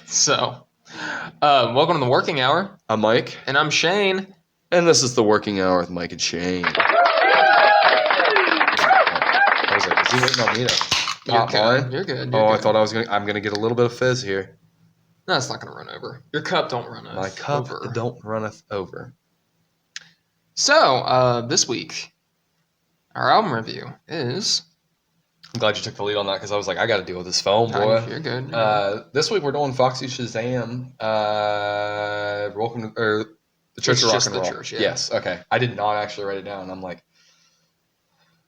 So, welcome to the working hour. I'm Mike, And I'm Shane. and this is the Working Hour with Mike and Shane. I was like, is he waiting on me to pop mine? You're good. I thought I'm gonna get a little bit of fizz here. No, it's not gonna run over. Your cup don't run over. My cup don't runneth over. So, this week, our album review is. I'm glad you took the lead on that because I was like, I got to deal with this phone, boy. You're good. This week we're doing Foxy Shazam. Welcome to the Church of Rock and Roll. Church, yeah. Yes. Okay. I did not actually write it down. I'm like,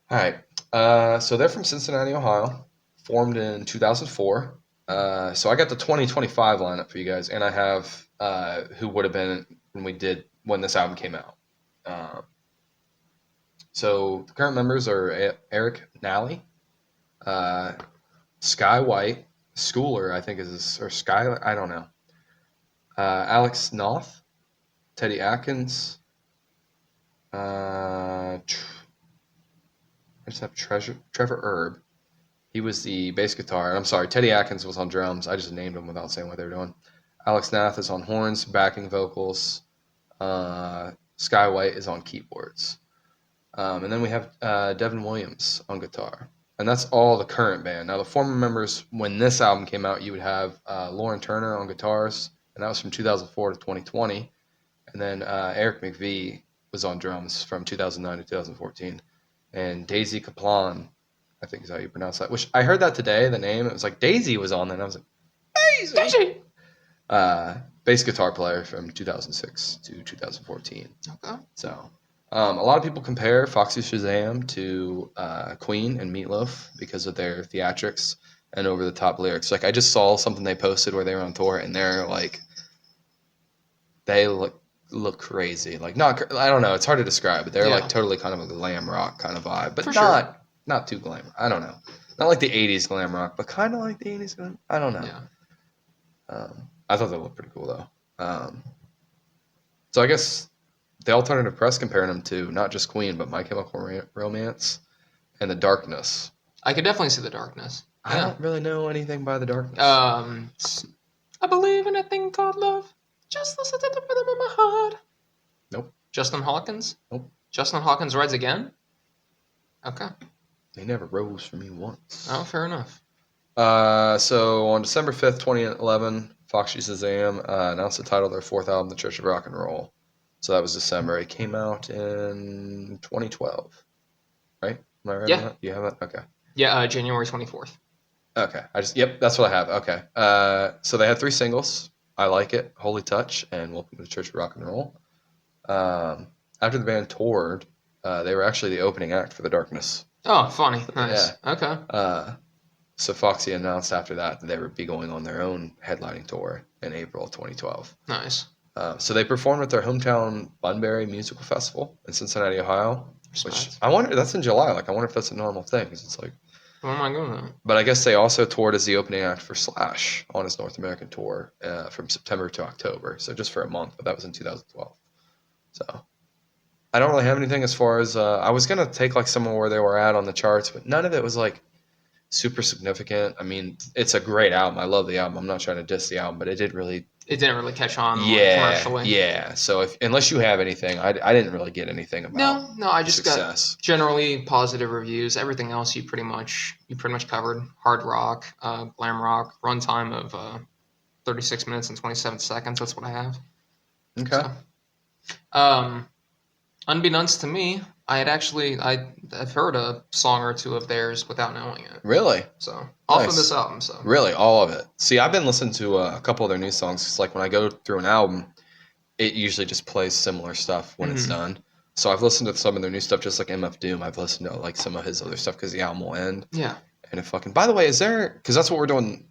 all right. So they're from Cincinnati, Ohio, formed in 2004. So I got the 2025 lineup for you guys, and I have who would have been when this album came out. So the current members are Eric Nally, Sky White, Schooler, I think or Sky, I don't know. Alex Noth, Teddy Atkins. I just have Trevor Erb. He was the bass guitar. I'm sorry, Teddy Atkins was on drums. I just named them without saying what they were doing. Alex Nath is on horns, backing vocals. Sky White is on keyboards. And then we have Devin Williams on guitar. And that's all the current band. Now, the former members, when this album came out, you would have Lauren Turner on guitars, and that was from 2004 to 2020. And then Eric McVie was on drums from 2009 to 2014. And Daisy Kaplan, I think is how you pronounce that, which I heard that today, the name. It was like Daisy was on there, and I was like, Daisy! Bass guitar player from 2006 to 2014. Okay. So... a lot of people compare Foxy Shazam to Queen and Meatloaf because of their theatrics and over-the-top lyrics. Like, I just saw something they posted where they were on tour, and they look crazy. Like, I don't know, it's hard to describe, but they're like totally kind of a glam rock kind of vibe, but not too glam. I don't know. Not like the 80s glam rock, but kind of like the 80s glam. I don't know. Yeah. I thought they looked pretty cool, though. So I guess... the alternative press comparing them to not just Queen, but My Chemical Romance and The Darkness. I could definitely see The Darkness. I don't really know anything by The Darkness. I believe in a thing called love. Just listen to the rhythm of my heart. Nope. Justin Hawkins? Nope. Justin Hawkins Rides Again? Okay. They never rose for me once. Oh, fair enough. So on December 5th, 2011, Foxy Shazam announced the title of their fourth album, The Church of Rock and Roll. So that was December. It came out in 2012, right? Am I right on that? You have it? Okay. Yeah, January 24th. Okay. That's what I have. Okay. So they had 3 singles. I Like It, Holy Touch, and Welcome to the Church of Rock and Roll. After the band toured, they were actually the opening act for The Darkness. Oh, funny. Nice. Yeah. Okay. So Foxy announced after that they would be going on their own headlining tour in April of 2012. Nice. So they performed at their hometown Bunbury Musical Festival in Cincinnati, Ohio. Which I wonder, that's in July. Like, I wonder if that's a normal thing. Because it's like, when am I going to? But I guess they also toured as the opening act for Slash on his North American tour from September to October. So just for a month, but that was in 2012. So I don't really have anything as far as I was gonna take like some of where they were at on the charts, but none of it was like super significant. I mean, it's a great album. I love the album. I'm not trying to diss the album, but it didn't really catch on commercially. Yeah. So unless you have anything, I didn't really get anything about No, I just success. Got generally positive reviews. Everything else you pretty much covered. Hard rock, glam rock, runtime of 36 minutes and 27 seconds. That's what I have. Okay. So, unbeknownst to me, I've heard a song or two of theirs without knowing it. Really? So off of this album. So really, all of it. See, I've been listening to a couple of their new songs. It's like when I go through an album, it usually just plays similar stuff when it's done. So I've listened to some of their new stuff, just like MF Doom. I've listened to like some of his other stuff because the album will end. Yeah. And by the way, because that's what we're doing.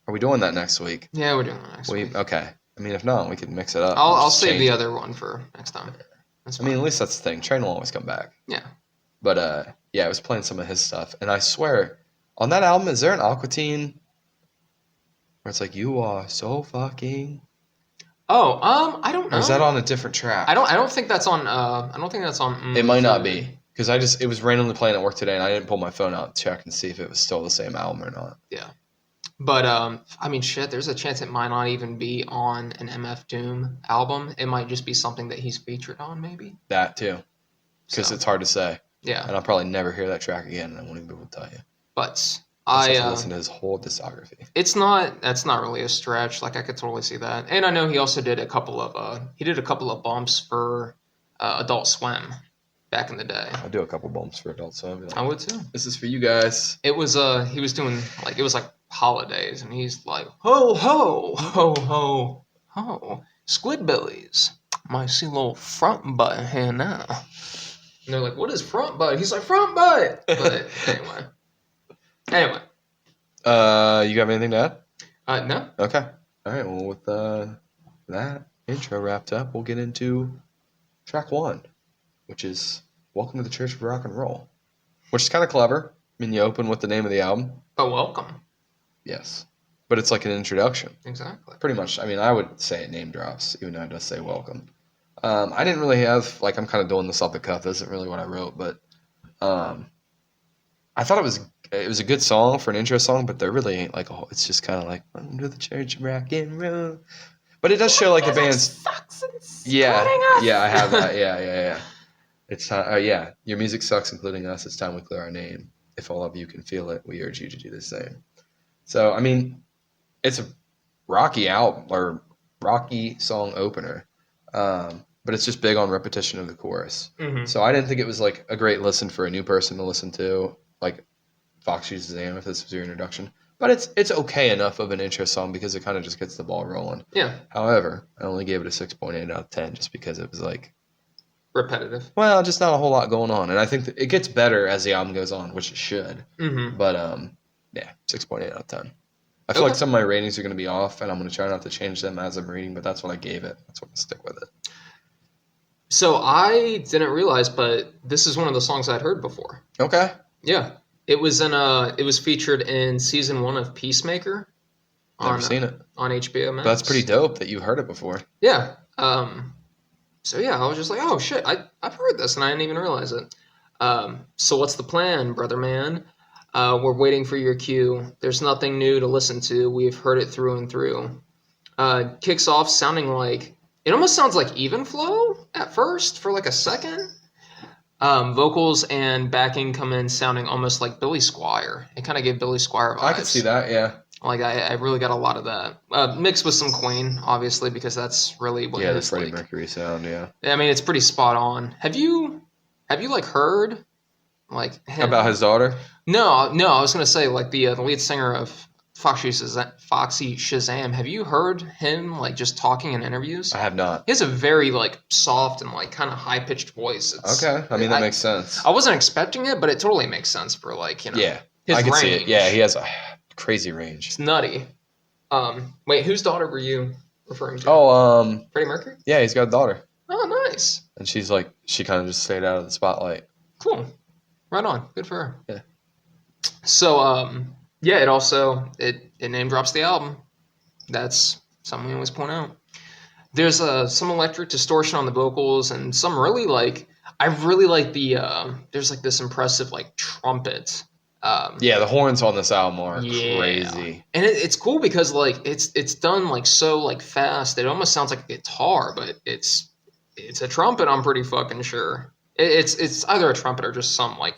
Are we doing that next week? Yeah, we're doing that next week. Okay. I mean, if not, we can mix it up. I'll save the other one for next time. I mean, at least that's the thing. Train will always come back. Yeah. But, I was playing some of his stuff. And I swear, on that album, is there an Aqua Teen where it's like, you are so fucking... Oh, I don't know. Or is that on a different track? I don't think that's on, It might not be. Because it was randomly playing at work today, and I didn't pull my phone out to check and see if it was still the same album or not. Yeah. But I mean, shit. There's a chance it might not even be on an MF Doom album. It might just be something that he's featured on, maybe. That too, because So it's hard to say. yeah. And I'll probably never hear that track again, and I won't even be able to tell you. But I just have to listen to his whole discography. that's not really a stretch. Like I could totally see that. And I know he also did a couple of bumps for Adult Swim back in the day. I do a couple bumps for adults, so I would too. This is for you guys. It was he was doing like it was like holidays, and he's like ho ho ho ho ho Squidbillies. My see little front butt here now. And they're like, what is front butt? He's like front butt. But anyway. You have anything to add? No. Okay. All right. Well, with that intro wrapped up, we'll get into track 1, which is "Welcome to the Church of Rock and Roll," which is kind of clever. I mean, you open with the name of the album. Oh, welcome. Yes, but it's like an introduction. Exactly. Pretty much. I mean, I would say it name drops, even though it does say welcome. I didn't really have like I'm kind of doing this off the cuff. This isn't really what I wrote, but I thought it was a good song for an intro song, but there really ain't like a whole, it's just kind of like "Welcome to the Church of Rock and Roll," but it does show like the band's yeah, I have that, yeah. It's time, yeah. Your music sucks, including us. It's time we clear our name. If all of you can feel it, we urge you to do the same. So I mean, it's a rocky album or rocky song opener, but it's just big on repetition of the chorus. Mm-hmm. So I didn't think it was like a great listen for a new person to listen to, like Foxy Shazam, if this was your introduction. But it's okay enough of an intro song because it kind of just gets the ball rolling. Yeah. However, I only gave it a 6.8 out of 10 just because it was like repetitive. Well, just not a whole lot going on, and I think that it gets better as the album goes on, which it should. Mm-hmm. But yeah, 6.8 out of 10. I feel like some of my ratings are going to be off, and I'm going to try not to change them as I'm reading, but that's what I gave it. That's what I'm going to stick with it. So I didn't realize, but this is one of the songs I'd heard before. Okay. Yeah. It was featured in season 1 of Peacemaker. Never seen it. On HBO Max. That's pretty dope that you've heard it before. Yeah. So yeah, I was just like, oh shit, I've heard this and I didn't even realize it. So what's the plan, brother man? We're waiting for your cue. There's nothing new to listen to. We've heard it through and through. Kicks off sounding like, it almost sounds like even flow at first for like a second. Vocals and backing come in sounding almost like Billy Squier. It kind of gave Billy Squier vibes. I could see that, yeah. Like I really got a lot of that. Mixed with some Queen, obviously, because that's really what the his, Freddie Mercury sound, yeah. I mean, it's pretty spot on. Have you like heard like him? About his daughter? No. I was gonna say like the lead singer of Foxy Shazam. Have you heard him like just talking in interviews? I have not. He has a very like soft and like kind of high pitched voice. Okay, I mean that makes sense. I wasn't expecting it, but it totally makes sense for like Yeah, his I can range. see it. Yeah, he has a crazy range. It's nutty. Wait, whose daughter were you referring to? Oh, Freddie Mercury? Yeah, he's got a daughter. Oh, nice. And she's like, she kind of just stayed out of the spotlight. Cool. Right on. Good for her. Yeah. So, yeah, it name drops the album. That's something we always point out. There's some electric distortion on the vocals and some really like, I really like there's like this impressive like trumpet. Yeah, the horns on this album are crazy. And it's cool because like it's done like so like fast. It almost sounds like a guitar, but it's a trumpet, I'm pretty fucking sure. It's either a trumpet or just some like,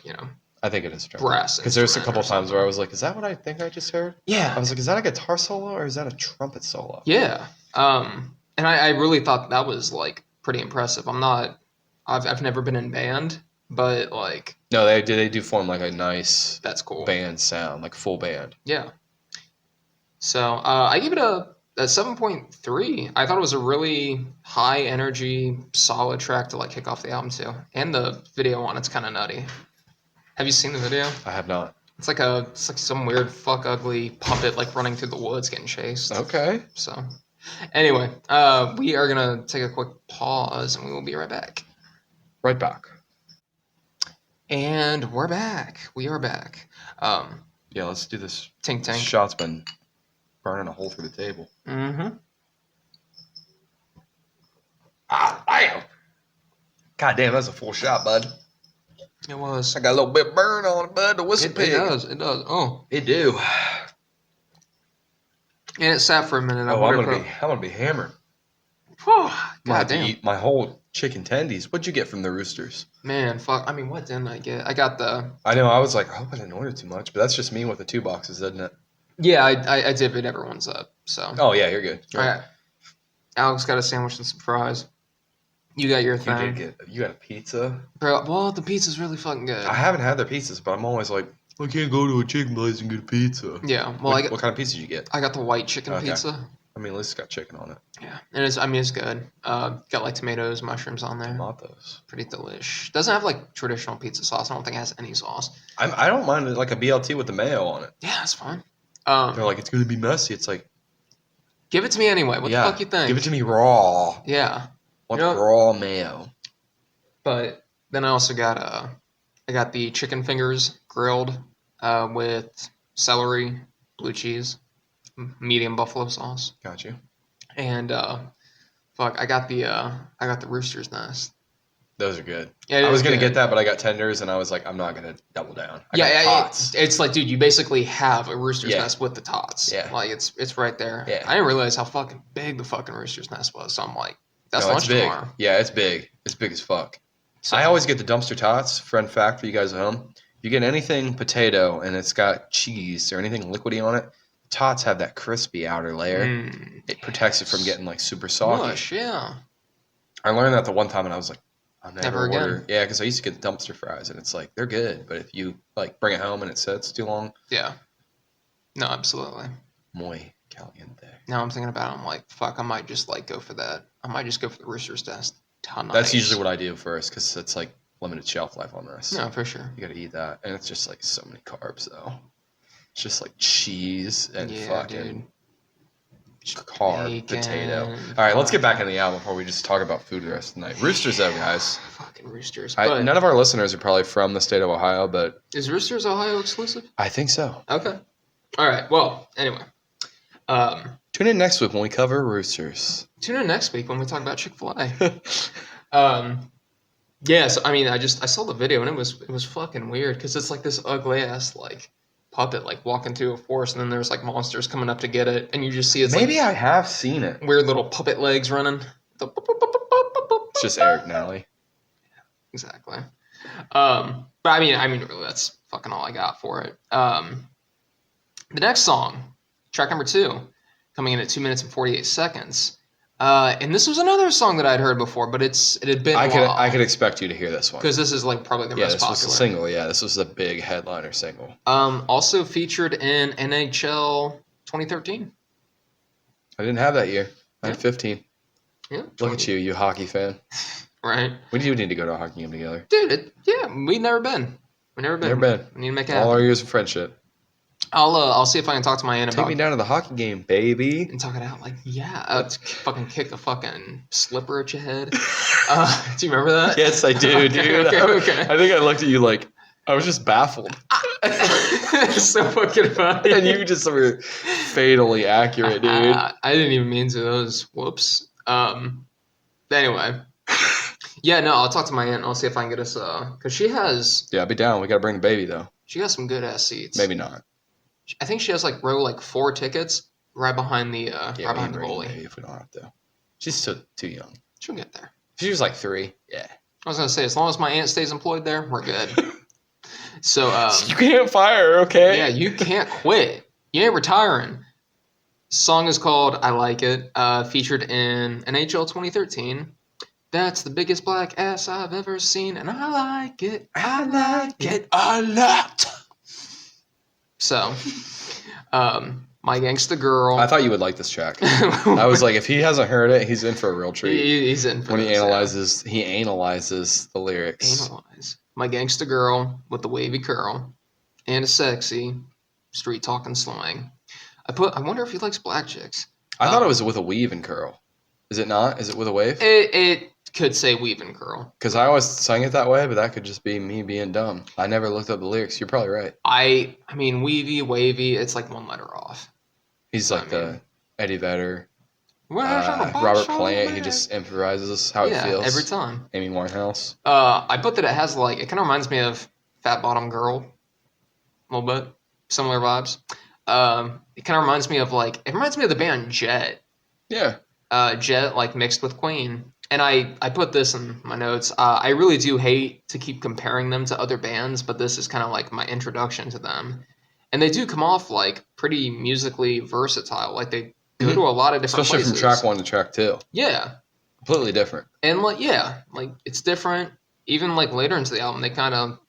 I think it is a trumpet. Brass. Because there's a couple times where I was like, is that what I think I just heard? Yeah. I was like, is that a guitar solo or is that a trumpet solo? Yeah. And I really thought that was like pretty impressive. I've never been in band, but like no, they do form like a nice that's cool band sound, like full band. Yeah. So I give it a 7.3. I thought it was a really high energy, solid track to like kick off the album too. And the video on it's kind of nutty. Have you seen the video? I have not. It's like some weird fuck ugly puppet like running through the woods getting chased. Okay. So anyway, we are gonna take a quick pause and we will be right back. Right back. And we're back. We are back. Yeah, let's do this. Tink tank. This shot's been burning a hole through the table. Mm-hmm. Damn. God damn, that's a full shot, bud. It was. I got a little bit of burn on it, bud. The whistle pig. It does. Oh. It do. And it sat for a minute. I Oh, wonder if I'm gonna be hammered. Whew, I'm gonna God have to damn. eat my whole chicken tendies. What'd you get from the Roosters? Man, fuck. I mean, what didn't I get? I got the. I know. I was like, I hope I didn't order too much, but that's just me with the 2 boxes, isn't it? Yeah, I divvied everyone's up. So. All Oh yeah, you're good. You're right. right. Alex got a sandwich and some fries. You got your You did thing. get. You got a pizza. Bro, well, the pizza's really fucking good. I haven't had their pizzas, but I'm always like, I can't go to a chicken place and get a pizza. Yeah, well, What kind of pizza did you get? I got the white chicken Okay. pizza. I mean, at least it's got chicken on it. Yeah, and it's good. Got like tomatoes, mushrooms on there. Tomatoes. Pretty delish. Doesn't have like traditional pizza sauce. I don't think it has any sauce. I don't mind like a BLT with the mayo on it. Yeah, it's fine. They're like, it's gonna be messy. It's like, Give it to me anyway. What the fuck you think? give it to me raw. Yeah. Want You know, raw mayo. but then I also got I got the chicken fingers grilled with celery, blue cheese, medium buffalo sauce, Got you. and fuck, I got the rooster's nest. Those are good. Yeah, it I was is gonna good. get that, but I got tenders, and I was like, I'm not gonna double down. I Yeah, got tots. it's like, dude, you basically have a rooster's Yeah. nest with the tots. Yeah. Like it's right there. Yeah. I didn't realize how fucking big the fucking rooster's nest was. So I'm like, that's No, lunch it's big. tomorrow. Yeah, it's big. It's big as fuck. So, I always get the dumpster tots. Fun fact for you guys at home: you get anything potato and it's got cheese or anything liquidy on it, tots have that crispy outer layer. It protects it from yes. getting like super soggy. Mush, yeah. I learned that the one time, and I was like, I'll Never never order. again. Yeah, because I used to get the dumpster fries, and it's like they're good, but if you like bring it home and it sits too long, Yeah. No, absolutely. muy caliente. Now I'm thinking about it, I'm like, fuck, I might just like go for that. I might just go for the rooster's nest. That's usually what I do first, because it's like limited shelf life on this. No, for sure. You got to eat that, and it's just like so many carbs though. It's just like cheese and Yeah, fucking dude. carb Bacon, potato. All right, let's get back into the album before we just talk about food the rest of the night. Roosters, though, guys. Fucking roosters. But None of our listeners are probably from the state of Ohio, but is roosters Ohio exclusive? I think so. Okay. All right. Well, anyway. Tune in next week when we cover roosters. Tune in next week when we talk about Chick-fil-A. Yeah, so I mean, I saw the video and it was fucking weird because it's like this ugly ass like puppet like walking through a forest and then there's like monsters coming up to get it and you just see it's Maybe like I have seen it. weird little puppet legs running. It's just Eric Nally. Exactly. But I mean, really, that's fucking all I got for it. The next song, track number 2, coming in at 2 minutes and 48 seconds. And this was another song that I'd heard before, but it had been I could expect you to hear this one. because this is like probably the most this popular. was a single. Yeah, this was the big headliner single. Also featured in NHL 2013. I didn't have that year. I had Yeah. 15. Yeah. Look at you hockey fan. Right. We do need to go to a hockey game together. Dude, we've never been. We've never been. Never been. We need to make it All our happen. years of friendship. I'll see if I can talk to my aunt Take about me down to the hockey game, baby. and talk it out. Like, yeah, let's fucking kick a fucking slipper at your head. Do you remember that? Yes, I do, dude. Okay. I think I looked at you like I was just baffled, So fucking funny. and you just were fatally accurate, dude. I didn't even mean to. Those whoops. Anyway, yeah, no, I'll talk to my aunt. And I'll see if I can get us because she has Yeah, I'll be down. We gotta bring the baby though. some good ass seats. Maybe not. I think she has like row like 4 tickets right behind the Yeah, right we behind can the bring the goalie. baby if we don't have to. She's still too young. She'll get there. If she was like 3, yeah. I was gonna say as long as my aunt stays employed there, we're good. So You can't fire her, okay? yeah, you can't quit. You ain't retiring. Song is called "I Like It," featured in NHL 2013. That's the biggest black ass I've ever seen, and I like it. I like it a lot. So, My Gangsta Girl. I thought you would like this track. I was like, if he hasn't heard it, he's in for a real treat. He's in for When this, he analyzes the lyrics. Analyze. My Gangsta Girl with the wavy curl and a sexy street talking slang. I wonder if he likes black chicks. I thought it was with a weave and curl. Is it not? Is it with a wave? It could say weave and curl. Because I always sang it that way, but that could just be me being dumb. I never looked up the lyrics. You're probably right. I mean, weavy, wavy, it's like one letter off. He's like the Eddie Vedder, Robert Robert Plant. He just improvises how it feels. every time. Amy Winehouse. I put that it has like, it kind of reminds me of Fat Bottom Girl. A little bit. Similar vibes. It kind of reminds me of the band Jet. Yeah. Jet like mixed with Queen. And I put this in my notes. I really do hate to keep comparing them to other bands, but this is kind of like my introduction to them. And they do come off like pretty musically versatile. Like they go Hmm. to a lot of different Especially from track places. 1 to track 2. Yeah. Completely different. And like yeah, like it's different. Even like later into the album, they kind of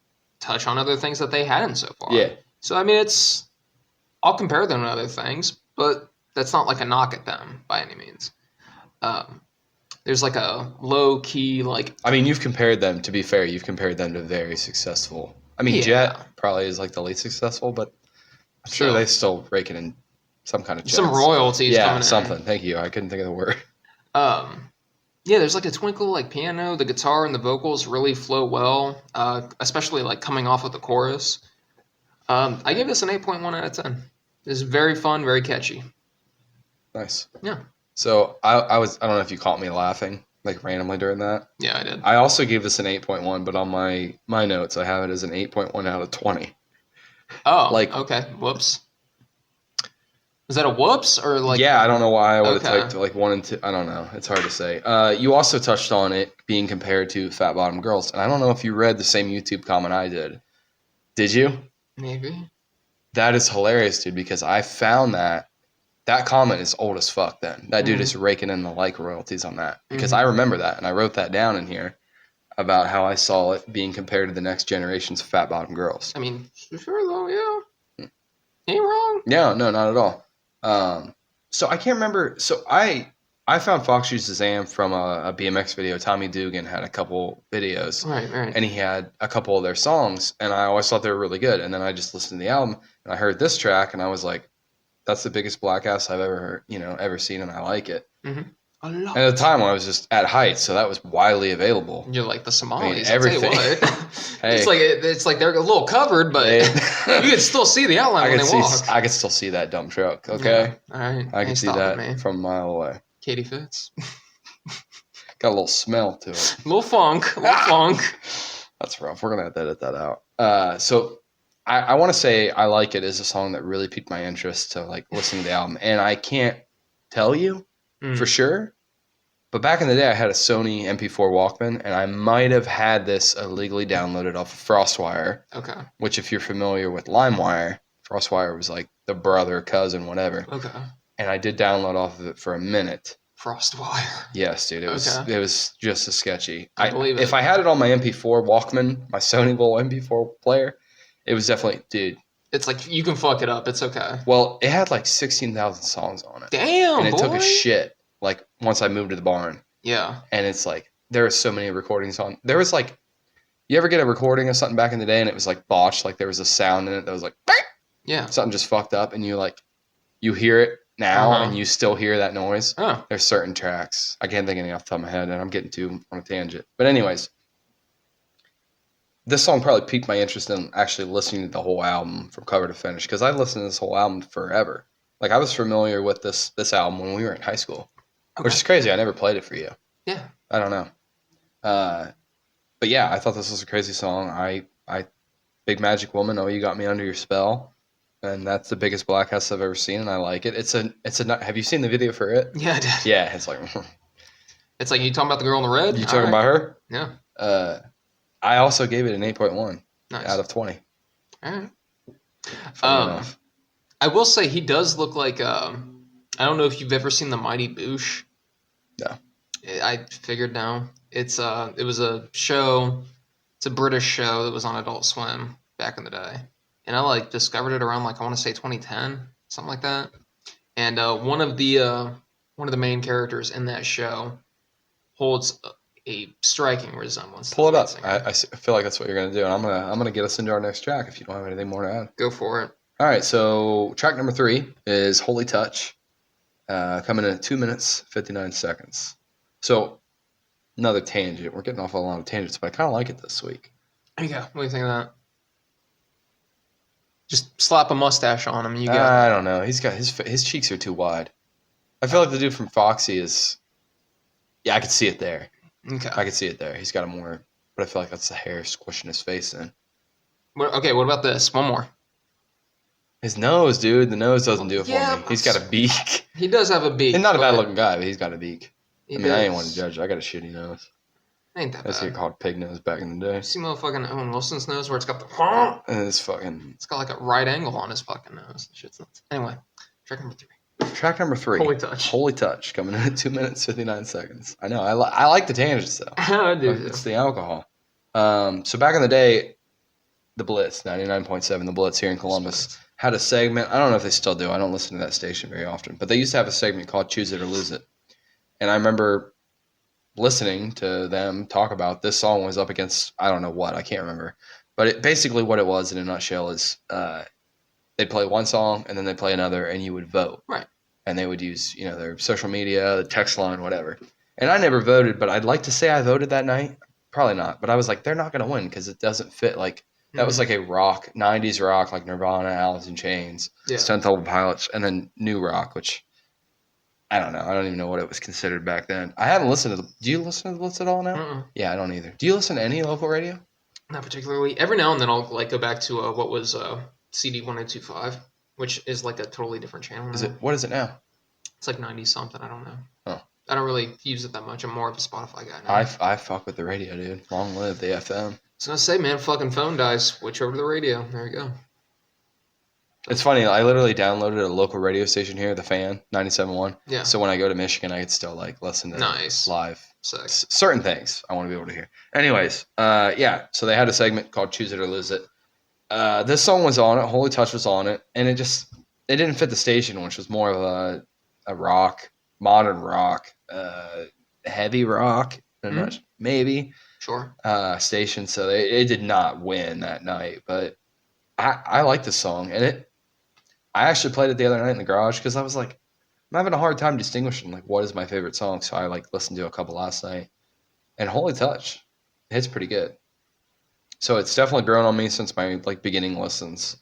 touch on other things that they hadn't so far. Yeah. So I mean, it's I'll compare them to other things, but that's not like a knock at them by any means. Um, there's like a low key like I mean, you've compared them, to be fair, you've compared them to very successful. I mean, yeah, Jet probably is like the least successful, but I'm sure so they still raking in some kind of some checks. royalties Yeah, coming something. in. Thank you. I couldn't think of the word. Yeah, there's like a twinkle like piano, the guitar and the vocals really flow well, especially like coming off of the chorus. I give this an 8.1 out of 10. It's very fun, very catchy. Nice. Yeah, So I don't know if you caught me laughing like randomly during that. yeah, I did. I also gave this an 8.1, but on my notes I have it as an 8.1 out of 20. Oh, Like, okay. Whoops. Is that a whoops or like yeah, I don't know why I would have okay? typed like 1 and 2. I don't know. It's hard to say. You also touched on it being compared to Fat Bottom Girls, and I don't know if you read the same YouTube comment I did. Did you? Maybe. That is hilarious, dude, because I found that comment is old as fuck then. That dude Mm-hmm. is raking in the like royalties on that. Because I Mm-hmm. remember that and I wrote that down in here about how I saw it being compared to the next generation's Fat Bottom Girls. I mean, sure though, yeah. Ain't wrong. Yeah, no, not at all. So I can't remember. So I found Foxy Shazam from a BMX video. Tommy Dugan had a couple videos, Right, right. and he had a couple of their songs, and I always thought they were really good. And then I just listened to the album, and I heard this track, and I was like, "That's the biggest black ass I've ever seen, and I like it." Mm-hmm. A And at the lot. time, I was just at height, so that was widely available. You're like the I mean, Somalis. I'll tell you everything. what. Hey, It's like they're a little covered, but they, you can still see the outline I when could they see, walk. I could still see that dump truck. Yeah. Okay, All right. I could Ain't see stopping me. that from a mile away. Katie Fitz. Got a little smell to it. Little funk. Little funk. That's rough. We're gonna have to edit that out. So I want to say I like it as a song that really piqued my interest to like listen to the album, and I can't tell you for Mm. sure. But back in the day, I had a Sony MP4 Walkman, and I might have had this illegally downloaded off of FrostWire, Okay. which, if you're familiar with LimeWire, FrostWire was like the brother, cousin, whatever. Okay. And I did download off of it for a minute. Frostwire. Yes, dude, Okay. it was just as sketchy. I believe If it. I had it on my MP4 Walkman, my Sony little MP4 player, it was definitely, dude. It's like you can fuck it up. It's okay. Well, it had like 16,000 songs on it, and Damn, it took a boy. shit. Like once I moved to the barn, Yeah. and it's like there are so many recordings on. There was like, you ever get a recording of something back in the day, and it was like botched, like there was a sound in it that was like Yeah. something just fucked up, and you hear it Uh now, huh. and you still hear that noise. Oh. There's certain tracks. I can't think of any off the top of my head, and I'm getting too on a tangent. But anyways, this song probably piqued my interest in actually listening to the whole album from cover to finish because I listened to this whole album forever. Like I was familiar with this album when we were in high school, which Okay. is crazy. I never played it for you. Yeah. I don't know. Uh, but yeah, I thought this was a crazy song. I Big Magic Woman, oh you got me under your spell, and that's the biggest black house I've ever seen, and I like it. Have you seen the video for it? Yeah, I did. Yeah, it's like It's like you talking about the girl in the red. you All talking right. about her. Yeah. Uh, I also gave it an 8.1 Nice. out of 20. All right. Funny enough. I will say he does look like. I don't know if you've ever seen the Mighty Boosh. No. I figured now. It was a show. It's a British show that was on Adult Swim back in the day, and I like discovered it around like I want to say 2010, something like that. And one of the main characters in that show holds a striking resemblance to Pull the it lead up. singer. I feel like that's what you're gonna do, and I'm gonna get us into our next track if you don't have anything more to add. Go for it. All right, so track number 3 is Holy Touch, coming in at 2 minutes 59 seconds. So another tangent. We're getting off on a lot of tangents, but I kind of like it this week. There you go. What do you think of that? Just slap a mustache on him. You got I don't know. He's got his cheeks are too wide. I feel like the dude from Foxy is. Yeah, I could see it there. okay. I could see it there. He's got a more, but I feel like that's the hair squishing his face in. Okay. What about this? One more. His nose, dude. The nose doesn't do it for Yeah, me. He's got a beak. he does have a beak. He's not a but bad looking guy, but he's got a beak. He I mean, I ain't want to does. judge. I got a shitty nose. Ain't that I used to bad. get called pig nose back in the day. You see motherfucking Owen Wilson's nose where it's got the And it's fucking. it's got like a right angle on his fucking nose. Shit's nuts. Anyway, track number 3. Track number 3. Holy Touch. Holy Touch, coming in at 2 minutes 59 seconds. I know. I like the tangents though. I do. It's the alcohol. So back in the day, the Blitz 99.7, the Blitz here in Columbus had a segment. I don't know if they still do. I don't listen to that station very often, but they used to have a segment called "Choose It or Lose It," and I remember listening to them talk about this song was up against I don't know what, I can't remember, but basically what it was in a nutshell is they'd play one song and then they'd play another and you would vote. Right. And they would use, their social media, the text line, whatever. And I never voted, but I'd like to say I voted that night. Probably not. But I was like, they're not going to win because it doesn't fit. Like, that was like a rock, 90s rock, like Nirvana, Alice in Chains, Stone Temple Pilots, and then new rock, which I don't know. I don't even know what it was considered back then. I haven't listened to do you listen to the Blitz at all now? Mm-mm. Yeah, I don't either. Do you listen to any local radio? Not particularly. Every now and then I'll like go back to what was CD 1025, which is like a totally different channel now. What is it now? It's like 90 something. I don't know. Oh. I don't really use it that much. I'm more of a Spotify guy now. I fuck with the radio, dude. Long live the FM. I was gonna say, man, fucking phone dies. Switch over to the radio. There you go. It's funny. I literally downloaded a local radio station here, The Fan 97.1. Yeah. So when I go to Michigan, I could still like listen to live. Sick. Certain things I want to be able to hear. Anyways, yeah. So they had a segment called "Choose It or Lose It." This song was on it. Holy Touch was on it, and it didn't fit the station, which was more of a rock, modern rock, heavy rock, maybe. Sure. Station. So it did not win that night, but I like the song, and I actually played it the other night in the garage because I was like, I'm having a hard time distinguishing like what is my favorite song. So I like listened to a couple last night, and Holy Touch, it's pretty good. So it's definitely grown on me since my like beginning listens.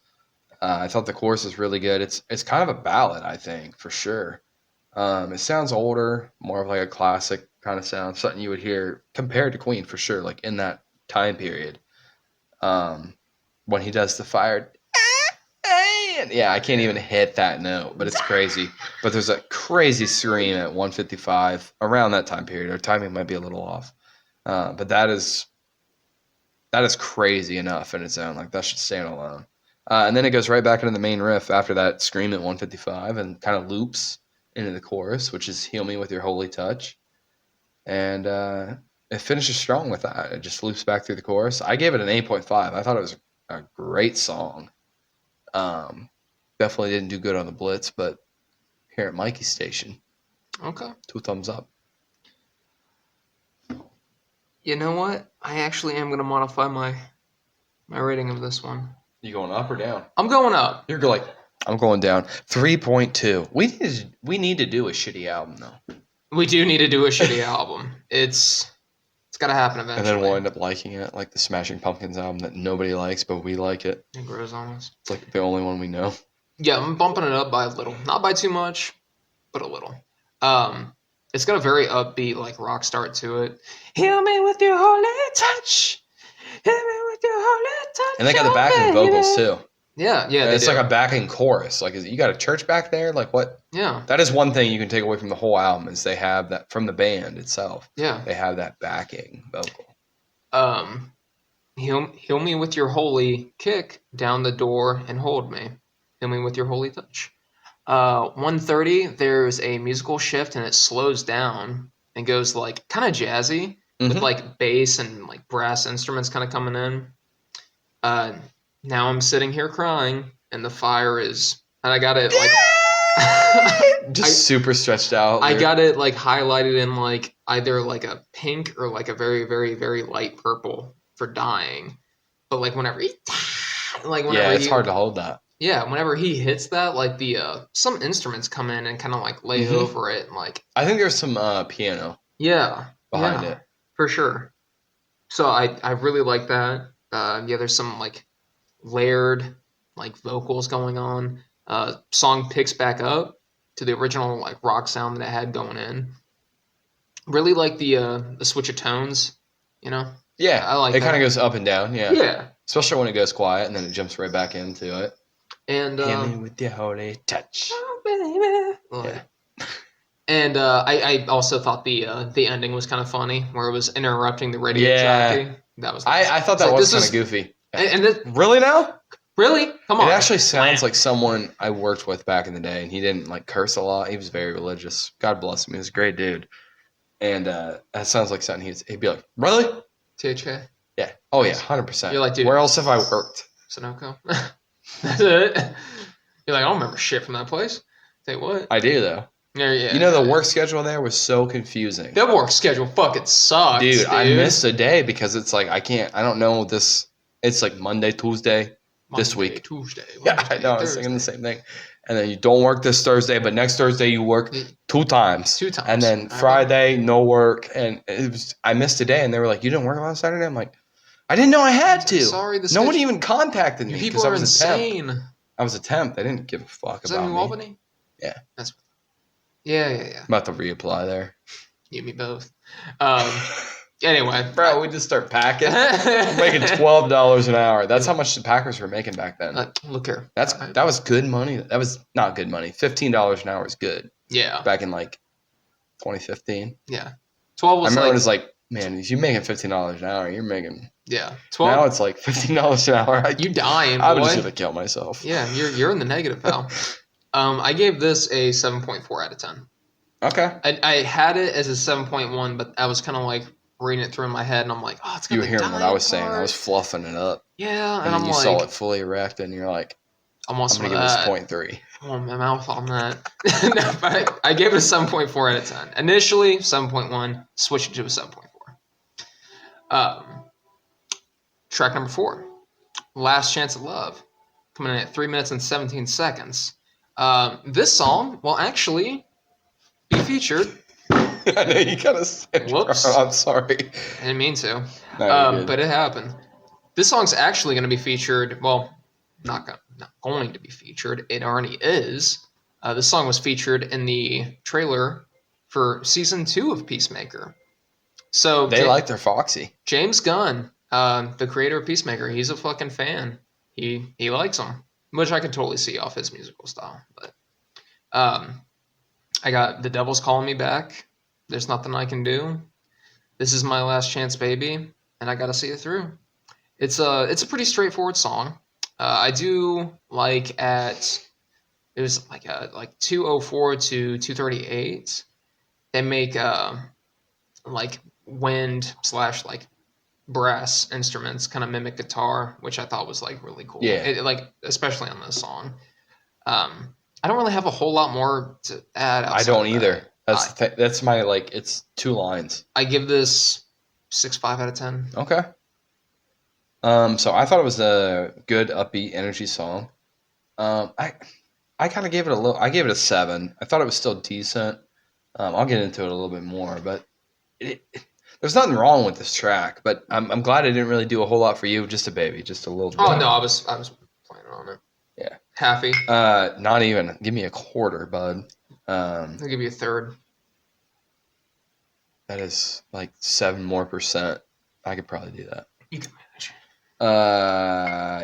I thought the chorus is really good. It's kind of a ballad, I think, for sure. It sounds older, more of like a classic kind of sound, something you would hear compared to Queen for sure, like in that time period. When he does the fire. Yeah, I can't even hit that note, but it's crazy. But there's a crazy scream at 155 around that time period. Our timing might be a little off, but that is crazy enough in its own. Like that should stand alone. And then it goes right back into the main riff after that scream at 155 and kind of loops into the chorus, which is "Heal Me with Your Holy Touch," and it finishes strong with that. It just loops back through the chorus. I gave it an 8.5. I thought it was a great song. Definitely didn't do good on the Blitz, but here at Mikey's station, okay, 2 thumbs up. You know what? I actually am going to modify my rating of this one. You going up or down? I'm going up. You're like, I'm going down. 3.2. We need to do a shitty album though. We do need to do a shitty album. It's got to happen eventually. And then we'll end up liking it, like the Smashing Pumpkins album that nobody likes, but we like it. It grows on us. It's like the only one we know. Yeah, I'm bumping it up by a little. Not by too much, but a little. It's got a very upbeat, like, rock start to it. Heal me with your holy touch. Heal me with your holy touch. And they got the backing vocals, too. Yeah. It's like a backing chorus. Like, you got a church back there? Like, what? Yeah. That is one thing you can take away from the whole album is they have that, from the band itself. Yeah. They have that backing vocal. Heal me with your holy kick down the door and hold me. Heal me with your holy touch. 130, there's a musical shift and it slows down and goes like kind of jazzy with like bass and like brass instruments kind of coming in. Now I'm sitting here crying and the fire is, and I got it like just super stretched out. I got it like highlighted in like either like a pink or like a very, very, very light purple for dying. But like whenever it's hard to hold that. Yeah, whenever he hits that, like the some instruments come in and kind of like lay over it, and like I think there's some piano. Behind it for sure. So I really like that. There's some like layered like vocals going on. Song picks back up to the original like rock sound that it had going in. Really like the switch of tones, Yeah, I like it that. kind of goes up and down. Yeah. Yeah. Especially when it goes quiet and then it jumps right back into it. And Hit me with your holy touch. oh, baby. Well, Yeah. And I also thought the ending was kind of funny, where it was interrupting the radio Yeah. jockey. That was nice. I thought It's that like, was this kind is of goofy. and this, Really now? really, come It on. actually sounds Blam. like someone I worked with back in the day, and he didn't like curse a lot. He was very religious. God bless him. He was a great dude. And that sounds like something he'd be like, really? THK. Yeah. Oh yeah, Nice. 100%. You're like, dude, Where else have I worked? Sunoco. That's it. You're like, I don't remember shit from that place. Tell you what. I do though. Yeah, yeah. You know, the yeah. work schedule there was so confusing. That work schedule fucking sucks, Dude, I missed a day because it's like I don't know this. It's like Monday, Tuesday, this Monday, week. Tuesday, Yeah, Wednesday, I know. I was Thursday. thinking the same thing. And then you don't work this Thursday, but next Thursday you work 2 times. 2 times. And then Friday, no work. And I missed a day, and they were like, "You didn't work last Saturday?" I'm like, "I didn't know I had to." Sorry, no one even contacted You me people because I are was insane. a temp. I was a temp. They didn't give a fuck Is that about New me. Albany? Yeah. That's yeah. I'm about to reapply there. You and me both. Anyway, Bro, we just start packing. We're making $12 an hour. That's how much the Packers were making back then. Look here. That was good money. That was not good money. $15 an hour is good. Yeah. Back in like 2015. Yeah. 12 was I remember like, it was like, man, if you're making $15 an hour, you're making. Yeah. 12. Now it's like $15 an hour. You dying, boy. I was just gonna kill myself. Yeah, you're in the negative, pal. I gave this a 7.4 out of 10. Okay. I had it as a 7.1, but I was kind of like reading it through in my head, and I'm like, oh, it's You gonna were be hearing what I was saying. I was fluffing it up. Yeah, And and then I'm you like, saw it fully erect, and you're like, I'm I'm gonna give this 0.3. I want my mouth on that. No, but I gave it a 7.4 out of 10. Initially, 7.1, switched it to a 7.4. Track number 4, Last Chance at Love, coming in at 3 minutes and 17 seconds. This song will actually be featured. I know you kind of said, Whoops. I'm sorry. I didn't mean to, No, but it happened. This song's actually going to be featured. Well, not going to be featured. It already is. This song was featured in the trailer for season 2 of Peacemaker. So they like their Foxy. James Gunn, the creator of Peacemaker, he's a fucking fan. He likes him, which I can totally see off his musical style. But I got The Devil's Calling Me Back. There's Nothing I Can Do. This Is My Last Chance, Baby, and I got to see it through. It's a pretty straightforward song. I do like it was like 204 to 238. They make like wind / like brass instruments kind of mimic guitar, which I thought was like really cool. Yeah. Like especially on this song. I don't really have a whole lot more to add. I don't either. That. That's my it's 2 lines. I give this 6.5 out of 10. Okay. So I thought it was a good upbeat energy song. I kind of gave it a little. I gave it a 7. I thought it was still decent. I'll get into it a little bit more, but there's nothing wrong with this track. But I'm glad I didn't really do a whole lot for you. Just a baby, just a little bit. Oh no, I was planning on it. Yeah. Happy. Not even. Give me a quarter, bud. I'll give you a third. That is like 7% more. I could probably do that. You can manage.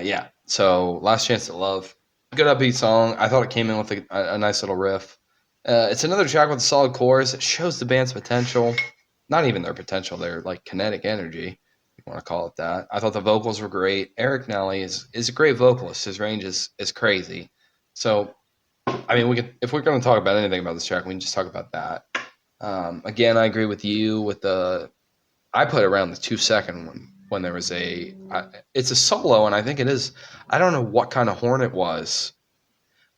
Yeah. So Last Chance at Love, good upbeat song. I thought it came in with a nice little riff. It's another track with a solid chorus. It shows the band's potential. Not even their potential. Their like kinetic energy. You want to call it that. I thought the vocals were great. Eric Nally is a great vocalist. His range is crazy. So, I mean, if we're going to talk about anything about this track, we can just talk about that. Again, I agree with you with I put around the 2-second one when there was it's a solo, and I think it is. I don't know what kind of horn it was.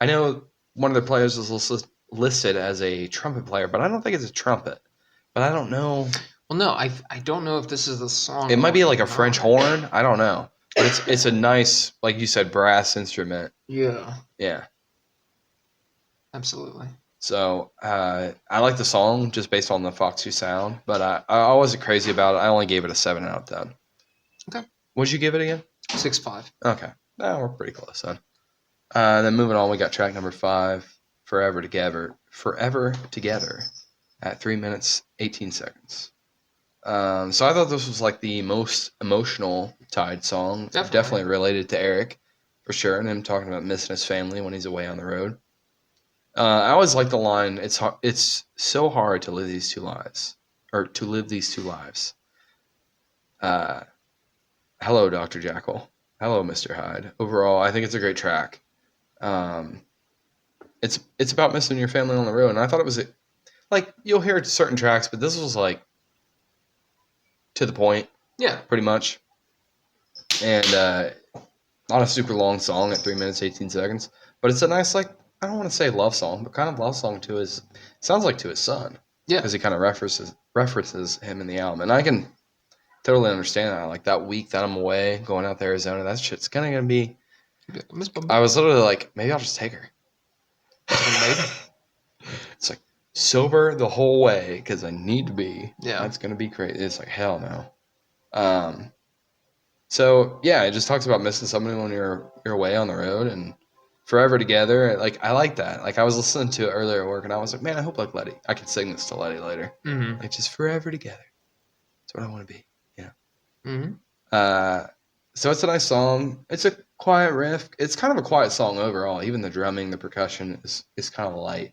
I know one of the players was listed as a trumpet player, but I don't think it's a trumpet. But I don't know. Well, no, I don't know if this is the song. It might be like a French horn. I don't know. But it's a nice, like you said, brass instrument. Yeah. Yeah. Absolutely. So I like the song just based on the Foxy sound, but I wasn't crazy about it. I only gave it a 7 out of 10. Okay. What'd you give it again? 6.5. Okay. No, we're pretty close then. Then moving on, we got track number 5, Forever Together, at 3 minutes, 18 seconds. So I thought this was like the most emotional tied song, definitely related to Eric. for sure, and him talking about missing his family when he's away on the road. I always like the line. It's so hard to live these two lives, or to live these two lives. Uh, Hello, Dr. Jackal. Hello, Mr. Hyde. Overall, I think it's a great track. Um, it's about missing your family on the road, and I thought it was like you'll hear certain tracks, but this was like to the point, Yeah. pretty much, and not a super long song at 3 minutes 18 seconds, but it's a nice like I don't want to say love song, but kind of love song to his sounds like to his son Yeah. because he kind of references him in the album, and I can totally understand that. Like that week that I'm away, going out to Arizona, that shit's kind of gonna be. I was literally like, maybe I'll just take her. It's like sober the whole way because I need to be. Yeah. That's gonna be crazy. It's like hell no. So yeah, it just talks about missing somebody when you're away on the road and forever together. Like I like that. Like I was listening to it earlier at work and I was like, man, I hope like Letty. I can sing this to Letty later. Mm-hmm. Like just forever together. That's what I want to be. Yeah. Mm-hmm. So it's a nice song. It's a quiet riff. It's kind of a quiet song overall. Even the drumming, the percussion is kind of light.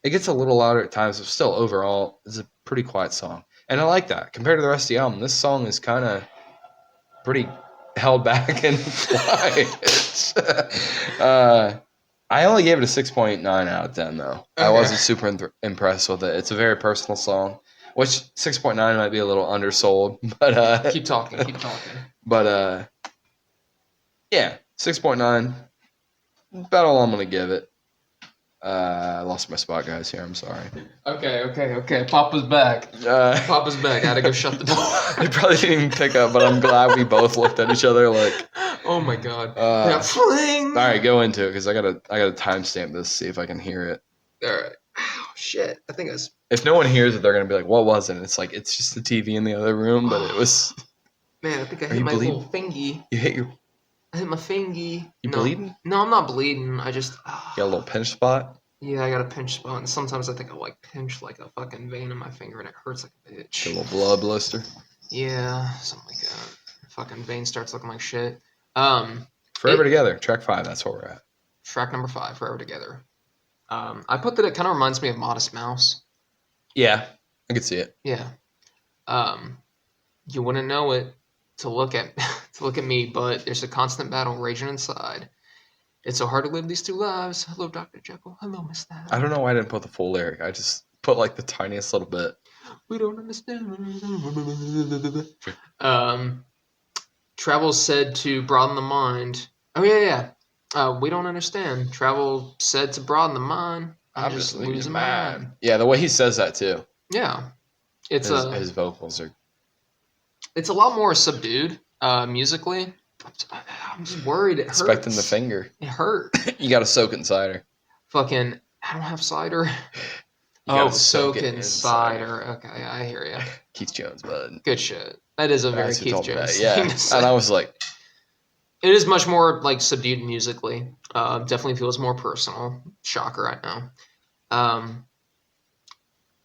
It gets a little louder at times, but still overall it's a pretty quiet song. And I like that. Compared to the rest of the album, this song is kind of pretty held back and quiet. I only gave it a 6.9 out of 10 though. Okay. I wasn't super impressed with it. It's a very personal song, which 6.9 might be a little undersold, but Keep talking. But yeah, 6.9. About all I'm gonna give it. I lost my spot, guys. Here, I'm sorry. Okay. Papa's back. Papa's back. I had to go shut the door. You probably didn't even pick up, but I'm glad we both looked at each other like. Oh my god. All right, go into it because I gotta timestamp this, see if I can hear it. All right. Oh shit. I think I was. If no one hears it, they're gonna be like, "What was it?" And it's like it's just the TV in the other room, but it was. Man, I think I hit my little fingy. You hit your. I hit my fingy. You bleeding? No, I'm not bleeding. I just. You got a little pinch spot. Yeah, I got a pinch spot, and sometimes I think I like pinch like a fucking vein in my finger, and it hurts like a bitch. A little blood blister. Yeah, something like that. Fucking vein starts looking like shit. Forever Together, track 5. That's where we're at. Track number 5, Forever Together. I put that it kind of reminds me of Modest Mouse. Yeah, I could see it. Yeah. You wouldn't know it to look at me, but there's a constant battle raging inside. It's so hard to live these two lives. Hello, Dr. Jekyll. Hello, Miss Hyde. I don't know why I didn't put the full lyric. I just put like the tiniest little bit. We don't understand. Travel said to broaden the mind. Oh yeah. We don't understand. Travel said to broaden the mind. I'm just losing my mind. Yeah, the way he says that too. Yeah, it's his vocals are. It's a lot more subdued musically. I'm just worried it hurts. Expecting the finger. It hurt. You got to soak it in cider. Fucking, I don't have cider. Soak it in cider. Okay, I hear you. Keith Jones, bud. Good shit. That is a very Keith Jones thing. Yeah, and I was like, it is much more like subdued musically. Definitely feels more personal. Shocker, I know.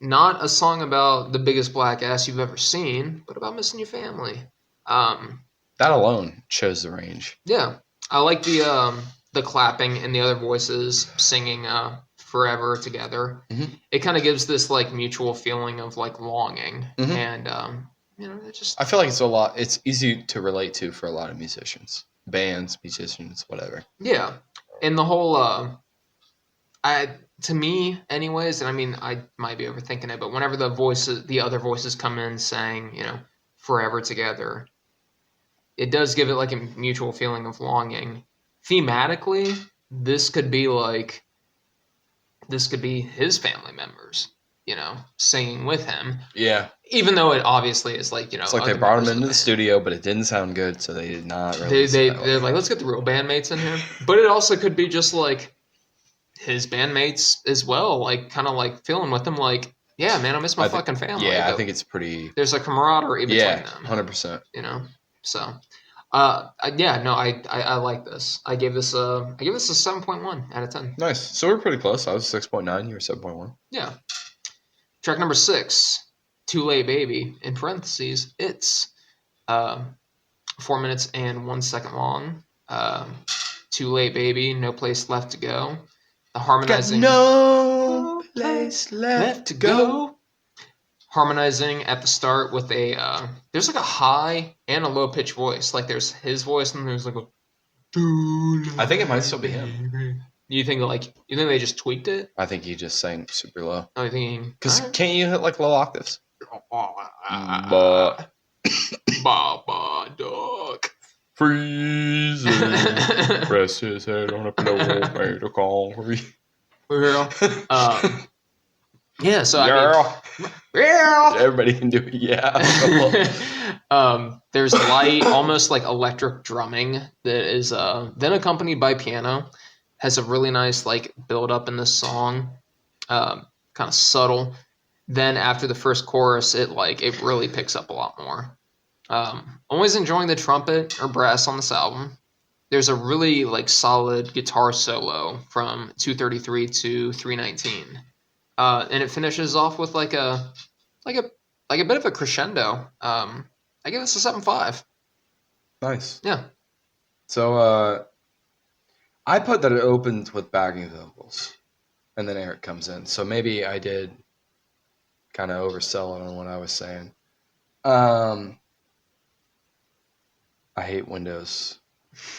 Not a song about the biggest black ass you've ever seen, but about missing your family. That alone shows the range. Yeah, I like the clapping and the other voices singing "Forever Together." Mm-hmm. It kind of gives this like mutual feeling of like longing, and it just. I feel like it's a lot. It's easy to relate to for a lot of musicians, bands, musicians, whatever. Yeah, and the whole to me, anyways, and I mean, I might be overthinking it, but whenever the other voices come in saying, "Forever Together," it does give it like a mutual feeling of longing. Thematically, this could be his family members, singing with him. Yeah. Even though it obviously is like, it's like they brought him into the studio, but it didn't sound good, so they did not release they're like, let's get the real bandmates in here. But it also could be just like his bandmates as well, like kind of like feeling with them, like, yeah, man, I miss my fucking family. Yeah, I think it's pretty. There's a camaraderie between them. 100%. So. I like this. I give this a 7.1 out of 10. Nice. So we're pretty close. I was 6.9. You were 7.1. Yeah. Track number 6, Too Late Baby. In parentheses, it's 4 minutes and 1 second long. Too Late Baby, No Place Left to Go. The Got harmonizing no place left to go. harmonizing at the start with a there's like a high and a low pitch voice. Like there's his voice and there's like a I think it might still be him. You think they just tweaked it? I think he just sang super low. I'm thinking Because alright. can't you hit like low octaves? Ba ba dog. Freezing. Press his head on a pillow, made a concrete. Yeah, so Yeah. yeah. Everybody can do it. Yeah. There's light, almost like electric drumming that is then accompanied by piano. Has a really nice like build up in this song, kind of subtle. Then after the first chorus, it really picks up a lot more. Always enjoying the trumpet or brass on this album. There's a really like solid guitar solo from 233 to 319, and it finishes off with like a like a bit of a crescendo. I give this a 7.5. Nice. Yeah. So I put that it opens with backing vocals, and then Eric comes in. So maybe I did kind of oversell it on what I was saying. I hate Windows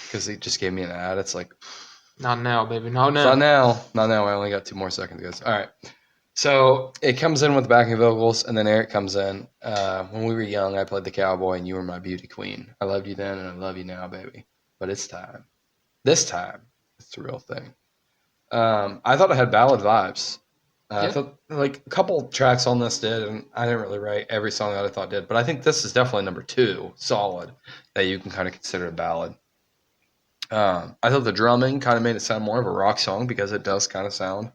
because it just gave me an ad. It's like, Not now, baby. No, it's not no. now. Not now. I only got 2 more seconds, guys. All right. So it comes in with backing vocals, and then Eric comes in. When we were young, I played the cowboy, and you were my beauty queen. I loved you then, and I love you now, baby. But it's time. This time, it's the real thing. I thought it had ballad vibes. I Yeah. thought like a couple tracks on this did, and I didn't really write every song that I thought did, but I think this is definitely number 2, solid, that you can kind of consider a ballad. I thought the drumming kind of made it sound more of a rock song because it does kind of sound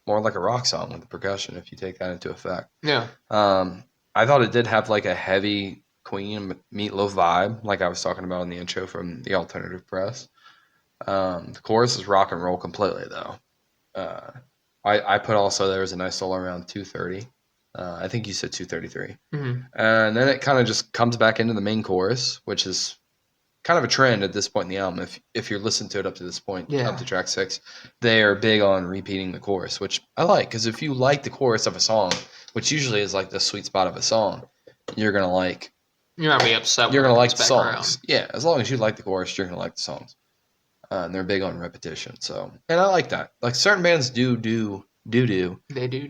more like a rock song with the percussion if you take that into effect. Yeah. I thought it did have like a heavy Queen Meatloaf vibe, like I was talking about in the intro from the alternative press. The chorus is rock and roll completely though. I put also there was a nice solo around 2:30. I think you said 2:33. Mm-hmm. And then it kind of just comes back into the main chorus, which is kind of a trend at this point in the album. If you're listening to it up to this point, Yeah. up to track 6, they are big on repeating the chorus, which I like because if you like the chorus of a song, which usually is like the sweet spot of a song, you're gonna like. You're not gonna be upset. You're when gonna it like comes the back songs. around. Yeah, as long as you like the chorus, you're gonna like the songs. And they're big on repetition. So, and I like that. Like certain bands do. They do. They do.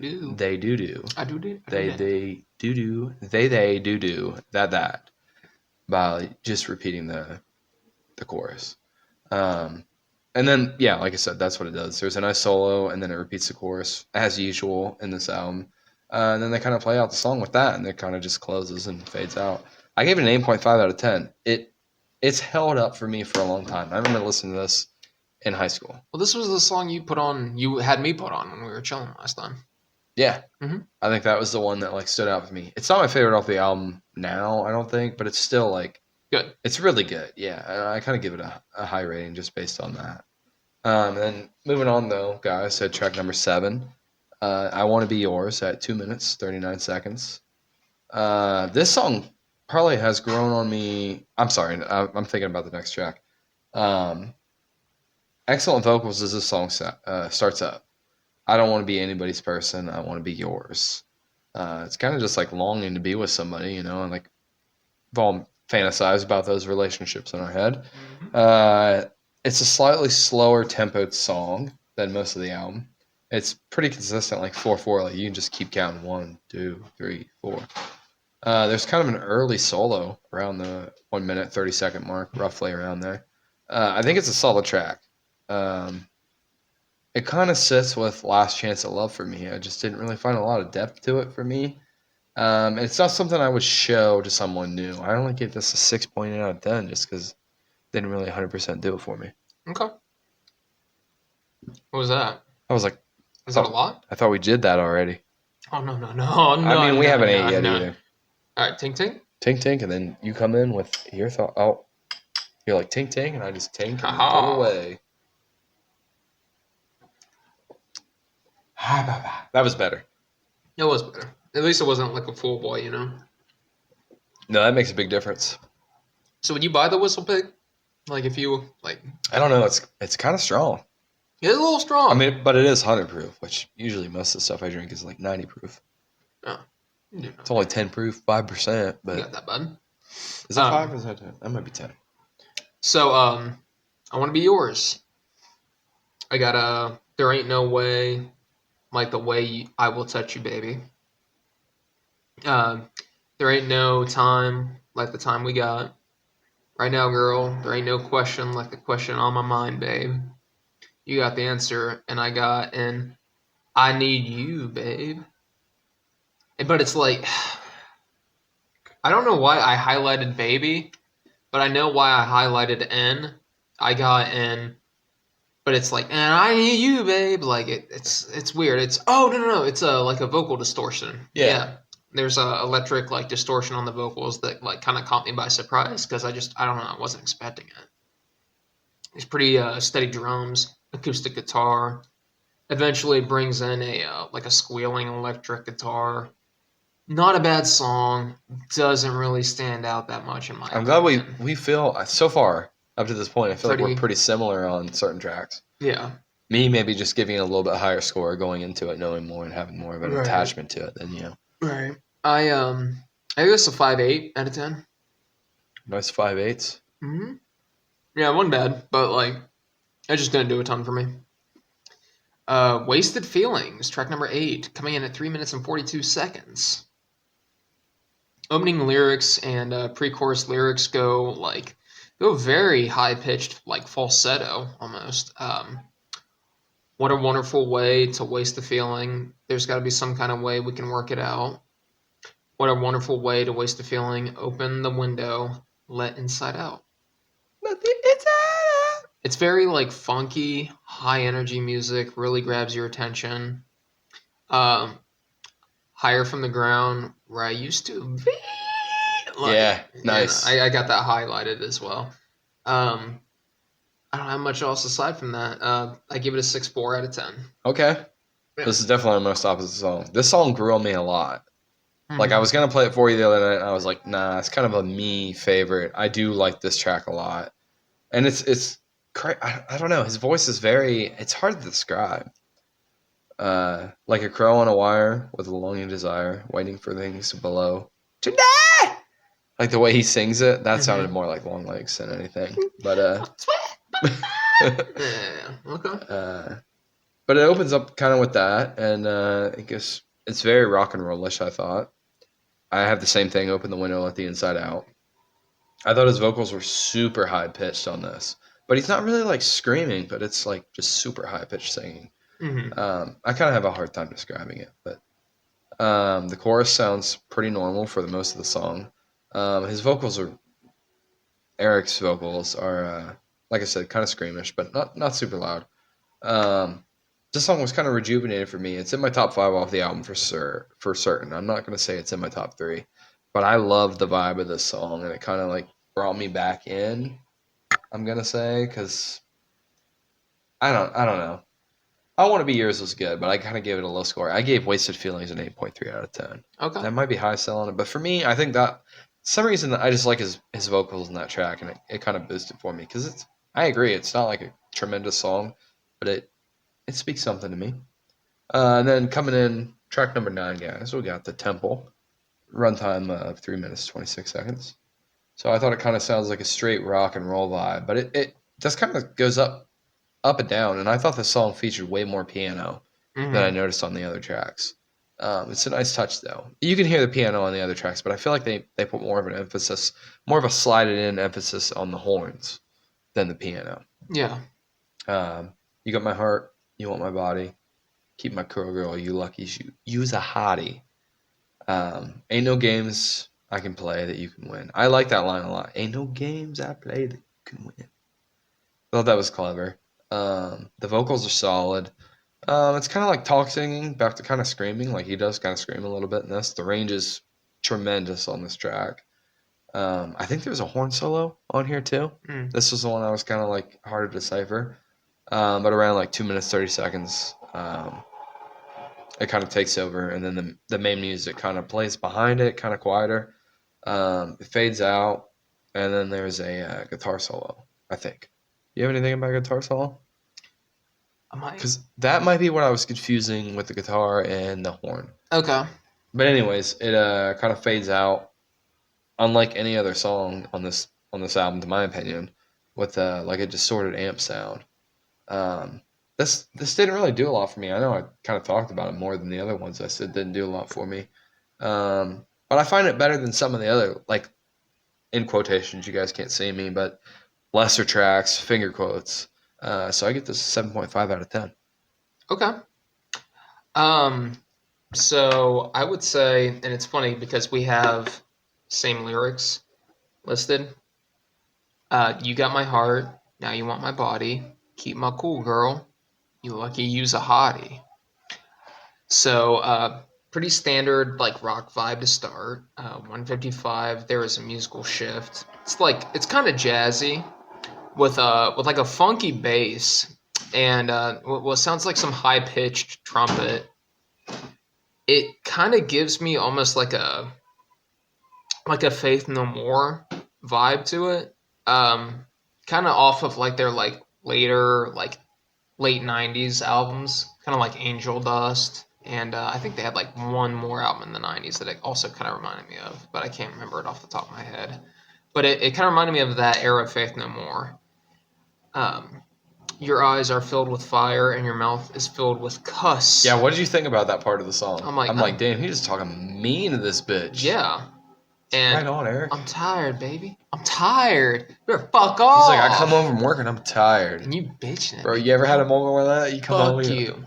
I do. They do that by just repeating the chorus. And then yeah, like I said, that's what it does. There's a nice solo, and then it repeats the chorus as usual in this album. And then they kind of play out the song with that, and it kind of just closes and fades out. I gave it an 8.5 out of 10. It's held up for me for a long time. I remember listening to this in high school. Well, this was the song you had me put on when we were chilling last time. Yeah. Mm-hmm. I think that was the one that like stood out for me. It's not my favorite off the album now, I don't think, but it's still like good. It's really good. Yeah, I kind of give it a high rating just based on that. And then moving on though, guys, said track number 7. I Want to Be Yours at 2 minutes 39 seconds. This song probably has grown on me. I'm sorry, I'm thinking about the next track. Excellent vocals as this song starts up. I don't want to be anybody's person. I want to be yours. It's kind of just like longing to be with somebody, and like we've all fantasized about those relationships in our head. Mm-hmm. It's a slightly slower tempoed song than most of the album. It's pretty consistent, like 4/4. Like you can just keep counting 1, 2, 3, 4. There's kind of an early solo around the 1 minute 30-second mark, roughly around there. I think it's a solid track. It kind of sits with Last Chance at Love for me. I just didn't really find a lot of depth to it for me. It's not something I would show to someone new. I only give this a 6.8 out of 10 just because it didn't really 100% do it for me. Okay. What was that? I was like, Is that a lot? I thought we did that already. Oh no. I mean, we haven't ate yet either. All right, tink tink. Tink tink, and then you come in with your thought. Oh, you're like tink tink, and I just tink and pull away. That was better. It was better. At least it wasn't like a full boy, No, that makes a big difference. So would you buy the whistle pig? Like if you like, I don't know. It's kind of strong. it's a little I strong. mean, but it is 100 proof, which usually most of the stuff I drink is like 90 proof. Oh, you know, It's only 10 proof, 5%, you but got that, bud. is it 5 Um, or is that 10? That might be 10. so I want to be yours. I got there ain't no way like the way I will touch you, baby. Um, there ain't no time like the time we got. Right now, girl, there ain't no question like the question on my mind, babe. You got the answer, and I got an I need you, babe. But it's like, I don't know why I highlighted baby, but I know why I highlighted N. I got N, but it's like, and I need you, babe. Like it's weird. It's no, it's a like a vocal distortion. Yeah. Yeah, there's a electric like distortion on the vocals that like kind of caught me by surprise because I don't know, I wasn't expecting it. It's pretty steady drums, acoustic guitar. Eventually brings in a like a squealing electric guitar. Not a bad song. Doesn't really stand out that much in my I'm glad opinion. we feel, so far, up to this point, I feel like we're Pretty, pretty similar on certain tracks. yeah. Me, maybe just giving it a little bit higher score going into it, knowing more and having more of an Right. attachment to it than you. Right. I give this a 5.8 out of 10. Nice 5/8. Mm-hmm. Yeah, it wasn't bad, but like it just didn't do a ton for me. Wasted Feelings, track number 8, coming in at 3 minutes and 42 seconds. Opening lyrics and pre-chorus lyrics go very high pitched, like falsetto almost. What a wonderful way to waste the feeling. There's got to be some kind of way we can work it out. What a wonderful way to waste a feeling. Open the window, let inside out. It's very like funky, high energy music, really grabs your attention. Um, Higher from the ground, where I used to be. Like, Yeah, and nice. I got that highlighted as well. Um, I don't have much else aside from that. I give it a 6.4 out of 10. Okay. Yeah. This is definitely my most opposite song. This song grew on me a lot. Like, I Mm-hmm. was going to play it for you the other night, and I was like, nah, it's kind of a me favorite. I do like this track a lot. And I don't know. His voice is it's hard to describe. Like a crow on a wire with a longing desire, waiting for things below. Today! Like the way he sings it, that sounded Mm-hmm. more like Long Legs than anything. But Yeah. Okay. uh, but it opens up kind of with that, and I guess it's very rock and rollish. I thought I have the same thing. Open the window, let the inside out. I thought his vocals were super high pitched on this, but he's not really like screaming, but it's like just super high pitched singing. Mm-hmm. I kind of have a hard time describing it, but the chorus sounds pretty normal for the most of the song. His vocals are Eric's vocals are like I said, kind of screamish, but not super loud. Um, this song was kind of rejuvenated for me. It's in my top 5 off the album for certain. I'm not gonna say it's in my top 3, but I love the vibe of this song, and it kind of like brought me back in. I'm gonna say because I don't know. I Want to Be Yours was good, but I kind of gave it a low score. I gave Wasted Feelings an 8.3 out of 10. Okay. That might be high selling it, but for me, I think that some reason I just like his vocals in that track, and it kind of boosted for me because I agree, it's not like a tremendous song, but it speaks something to me. And then coming in track number 9, guys, we got The Temple, runtime of 3 minutes 26 seconds. So I thought it kind of sounds like a straight rock and roll vibe, but it just kind of goes up and down. And I thought the song featured way more piano than I Mm-hmm. noticed on the other tracks. It's a nice touch, though. You can hear the piano on the other tracks, but I feel like they put more of an emphasis, more of a slided in emphasis on the horns than the piano. Yeah. You got my heart, you want my body, keep my curl girl, you lucky you's a hottie. Ain't no games I can play that you can win. I like that line a lot. Ain't no games I play that you can win. I thought that was clever. The vocals are solid. It's kind of like talk singing, back to kind of screaming. Like he does kind of scream a little bit in this. The range is tremendous on this track. I think there's a horn solo on here too. Mm. This was the one I was kind of like hard to decipher. But around like 2 minutes 30 seconds, it kind of takes over, and then the main music kind of plays behind it, kind of quieter. It fades out, and then there's a guitar solo I think. You have anything about guitar solo? I might. Because that might be what I was confusing with the guitar and the horn. Okay. But anyways, it kind of fades out, unlike any other song on this album, to my opinion, with like a distorted amp sound. Um, this didn't really do a lot for me. I know I kind of talked about it more than the other ones. I said didn't do a lot for me, but I find it better than some of the other, like, in quotations. You guys can't see me, but lesser tracks, finger quotes. So I get this 7.5 out of 10. Okay. Um, so I would say, and it's funny because we have same lyrics listed. You got my heart, now you want my body. Keep my cool, girl. You lucky you's a hottie. So, pretty standard like rock vibe to start. 155. There is a musical shift. It's kind of jazzy with like a funky bass and what sounds like some high pitched trumpet. It kind of gives me almost like a Faith No More vibe to it. Kind of off of like their like later like late '90s albums, kind of like Angel Dust. And I think they had like one more album in the '90s that it also kind of reminded me of, but I can't remember it off the top of my head. But it kind of reminded me of that era of Faith No More. Um, your eyes are filled with fire and your mouth is filled with cuss. Yeah, what did you think about that part of the song? I'm like, I'm like, damn, he's just talking mean to this bitch. yeah. And Right on, Eric. I'm tired, baby. I'm tired. You better fuck off. He's like, I come home from work and I'm tired. And you bitching at Bro, me. you ever had a moment where that? You come home Fuck and you.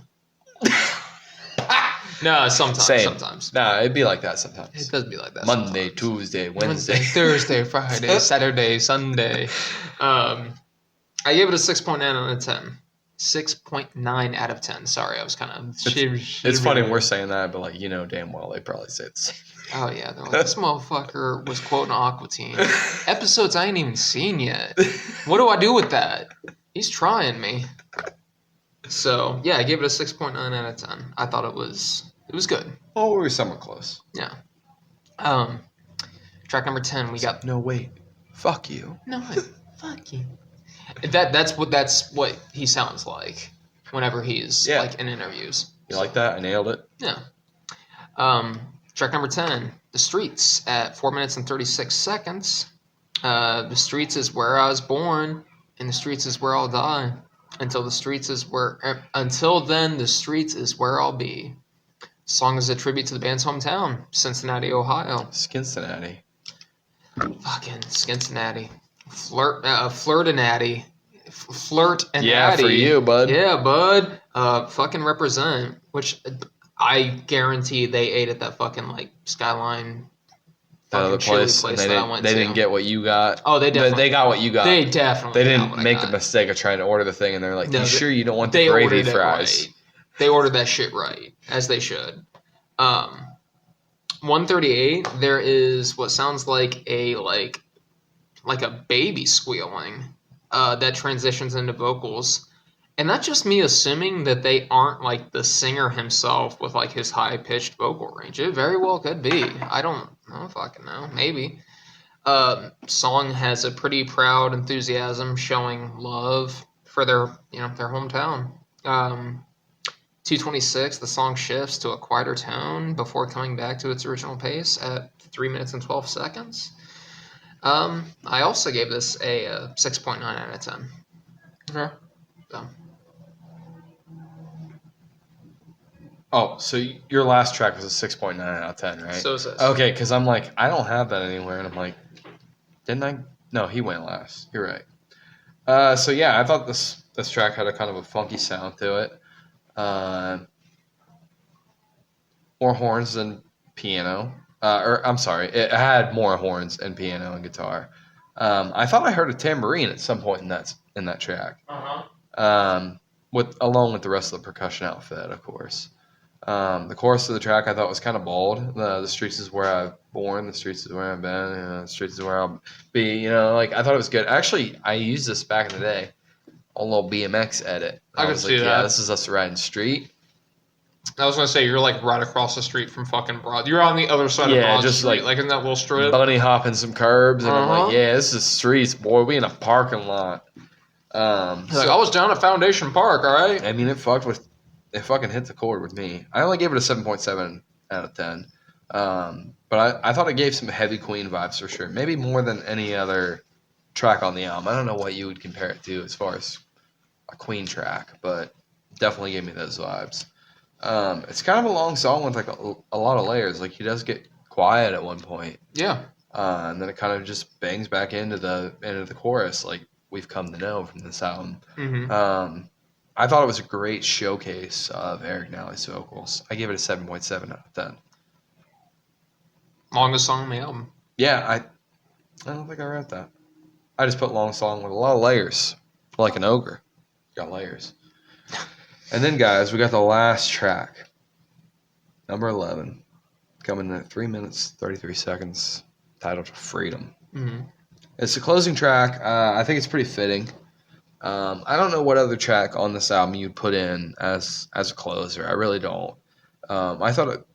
No, sometimes. Same. Sometimes. Nah, it'd be like that sometimes. It does be like that. Monday, sometimes. Tuesday, Wednesday. Thursday, Friday, Saturday, Sunday. I gave it a 6.9 out of 10. 6.9 out of 10. Sorry, I was kind of. It's funny we're saying that, but like, you know damn well they probably say the same. Oh yeah, they're like, this motherfucker was quoting Aqua Teen. Episodes I ain't even seen yet. What do I do with that? He's trying me. So yeah, I gave it a 6.9 out of 10. I thought it was good. Oh, we were somewhat close. Yeah. Track number 10, we got. No, wait. Fuck you. No, fuck you. That's what he sounds like whenever he's like in interviews. You like that? I nailed it. Yeah. Track number 10, The Streets at 4 minutes and 36 seconds. The streets is where I was born, and the streets is where I'll die. Until then, the streets is where I'll be. The song is a tribute to the band's hometown, Cincinnati, Ohio. Cincinnati. Fucking Cincinnati. Flirtinati. Flirt and Yeah, natty. for you, bud. Yeah, bud. Fucking represent. Which I guarantee they ate at that fucking like Skyline. That other place. They didn't get what you got. Oh, they definitely. They got what you got. They definitely. They didn't make the mistake of trying to order the thing, and they're like, No, "You sure you don't want the gravy fries?" Right. They ordered that shit right, as they should. 138. There is what sounds like a baby squealing that transitions into vocals. And that's just me assuming that they aren't like the singer himself with like his high pitched vocal range. It very well could be. I don't fucking know. Maybe. Song has a pretty proud enthusiasm showing love for their hometown. 226, the song shifts to a quieter tone before coming back to its original pace at 3 minutes and 12 seconds. I also gave this a 6.9 out of 10. Okay. So. Oh, so your last track was a 6.9 out of 10, right? So is this. Okay, because I'm like, I don't have that anywhere, and I'm like, didn't I? No, he went last. You're right. So yeah, I thought this track had a kind of a funky sound to it. More horns than piano. I'm sorry, it had more horns and piano and guitar. I thought I heard a tambourine at some point in that track. Uh-huh. Along with the rest of the percussion outfit, of course. The chorus of the track I thought was kind of bald. The streets is where I've born, the streets is where I've been, the streets is where I'll be. Like I thought it was good. Actually, I used this back in the day, a little BMX edit. I could see that. Yeah, this is us riding street. I was gonna say you're like right across the street from fucking Broad. You're on the other side of Broad just Street, like in that little strip. Bunny hopping some curbs, and I'm Uh-huh. like, yeah, this is streets, boy. We in a parking lot. He's like, I was down at Foundation Park, all right? I mean, it fucking hit the chord with me. I only gave it a 7.7 out of 10. But I thought it gave some heavy Queen vibes for sure. Maybe more than any other track on the album. I don't know what you would compare it to as far as a Queen track, but definitely gave me those vibes. It's kind of a long song with like a lot of layers. Like he does get quiet at one point, Yeah. and then it kind of just bangs back into the chorus, like we've come to know from this album. Mm-hmm. I thought it was a great showcase of Eric Nally's vocals. I gave it a 7.7 out of 10. Longest song on the album. Yeah, I don't think I read that. I just put long song with a lot of layers, like an ogre. Got layers. And then, guys, we got the last track, number 11, coming in at 3 minutes, 33 seconds, titled Freedom. Mm-hmm. It's the closing track. I think it's pretty fitting. I don't know what other track on this album you'd put in as a closer. I really don't. I thought it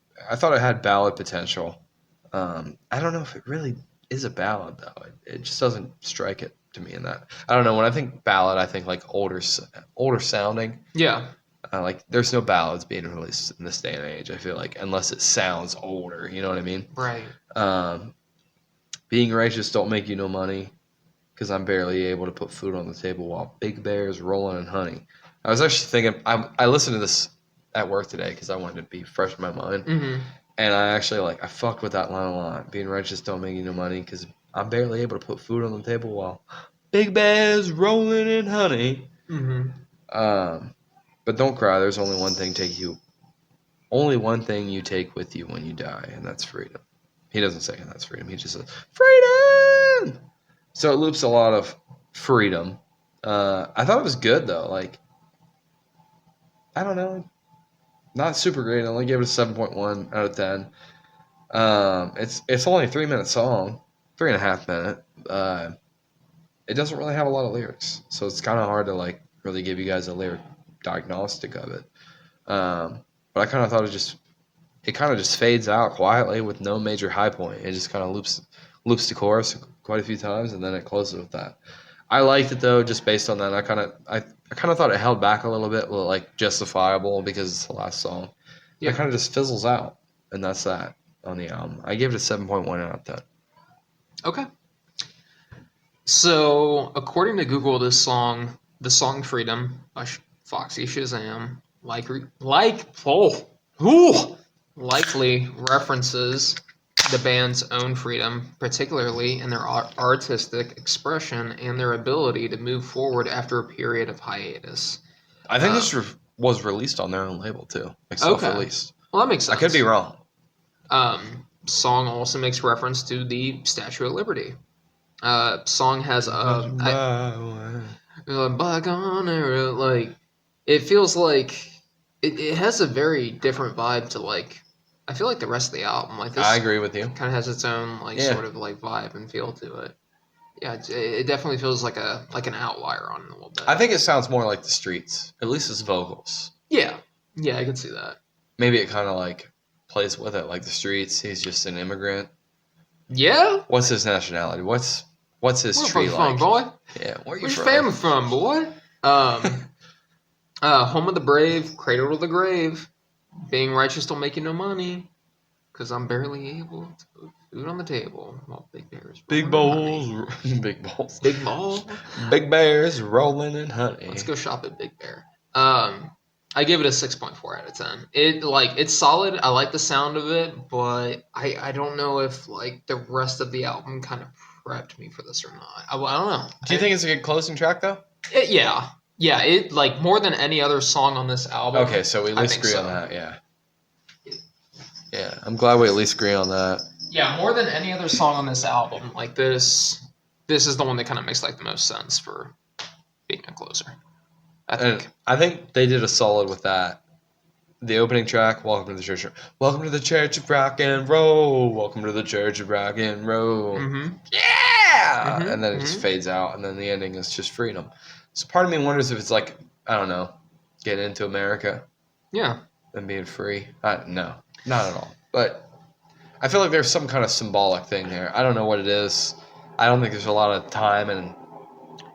had ballad potential. I don't know if it really is a ballad though. It just doesn't strike it to me in that. I don't know. When I think ballad, I think like older sounding. Yeah. Like there's no ballads being released in this day and age. I feel like unless it sounds older. You know what I mean? Right. Being righteous don't make you no money, because I'm barely able to put food on the table while Big Bear's rolling in honey. I was actually thinking, I listened to this at work today because I wanted to be fresh in my mind. Mm-hmm. And I actually, I fucked with that line a lot. Being righteous don't make you no money because I'm barely able to put food on the table while Big Bear's rolling in honey. Mm-hmm. But don't cry. There's only one thing you take with you when you die, and that's freedom. He doesn't say that's freedom. He just says, freedom! So it loops a lot of freedom. I thought it was good, though. Like, I don't know. Not super great. I only gave it a 7.1 out of 10. It's only a 3-minute song. 3.5 minute. It doesn't really have a lot of lyrics. So it's kind of hard to, really give you guys a lyric diagnostic of it. But I kind of thought it kind of just fades out quietly with no major high point. It just kind of loops the chorus quite a few times, and then it closes with that. I liked it though, just based on that. I kind of thought it held back a little bit, with Justifiable, because it's the last song. Yeah. It kind of just fizzles out, and that's that on the album. I gave it a 7.1 out of 10. Okay. So according to Google, the song "Freedom" by Foxy Shazam likely references the band's own freedom, particularly in their artistic expression and their ability to move forward after a period of hiatus. I think this was released on their own label too, self-released. Okay. Well, that makes sense. I could be wrong. Song also makes reference to the Statue of Liberty. Song has bygone era, it feels like it has a very different vibe to I feel like the rest of the album. This I agree with you. Kind of has its own sort of vibe and feel to it. Yeah, it definitely feels like an outlier on it a little bit. I think it sounds more like The Streets, at least its vocals. Yeah, I can see that. Maybe it kind of plays with it like The Streets. He's just an immigrant. Yeah. What's his nationality? What's his tree like? From, boy? Yeah, where's your family from, boy? Home of the brave, cradle to the grave. Being righteous don't make you no money, because I'm barely able to put food on the table while Big Bear's big bowls, big balls, big ball, Big Bear's rolling in honey. Let's go shop at Big Bear. I give it a 6.4 out of 10. It's solid. I like the sound of it, but I don't know if the rest of the album kind of prepped me for this or not. I don't know. Do you think it's a good closing track though? Yeah. It more than any other song on this album. Okay, so we at least agree on that. Yeah, I'm glad we at least agree on that. Yeah, more than any other song on this album, this is the one that kind of makes the most sense for being a closer. I think they did a solid with that. The opening track, Welcome to the Church. Welcome to the Church of Rock and Roll. Welcome to the Church of Rock and Roll. Mm-hmm. Yeah! Mm-hmm. And then it just fades out, and then the ending is just freedom. So part of me wonders if it's I don't know, getting into America. Yeah. And being free. No, not at all. But I feel like there's some kind of symbolic thing there. I don't know what it is. I don't think there's a lot of time and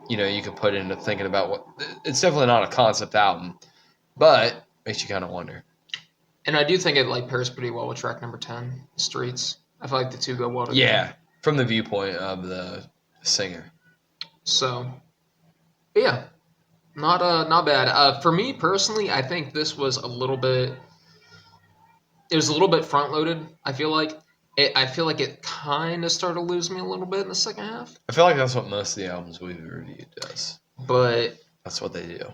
you could put into thinking about what. It's definitely not a concept album, but makes you kind of wonder. And I do think it like pairs pretty well with track number 10, Streets. I feel like the two go well together. Yeah, from the viewpoint of the singer. So, but yeah, not bad. For me personally, I think this was a little bit. It was a little bit front loaded. I feel like it kind of started to lose me a little bit in the second half. I feel like that's what most of the albums we've reviewed does. But That's what they do.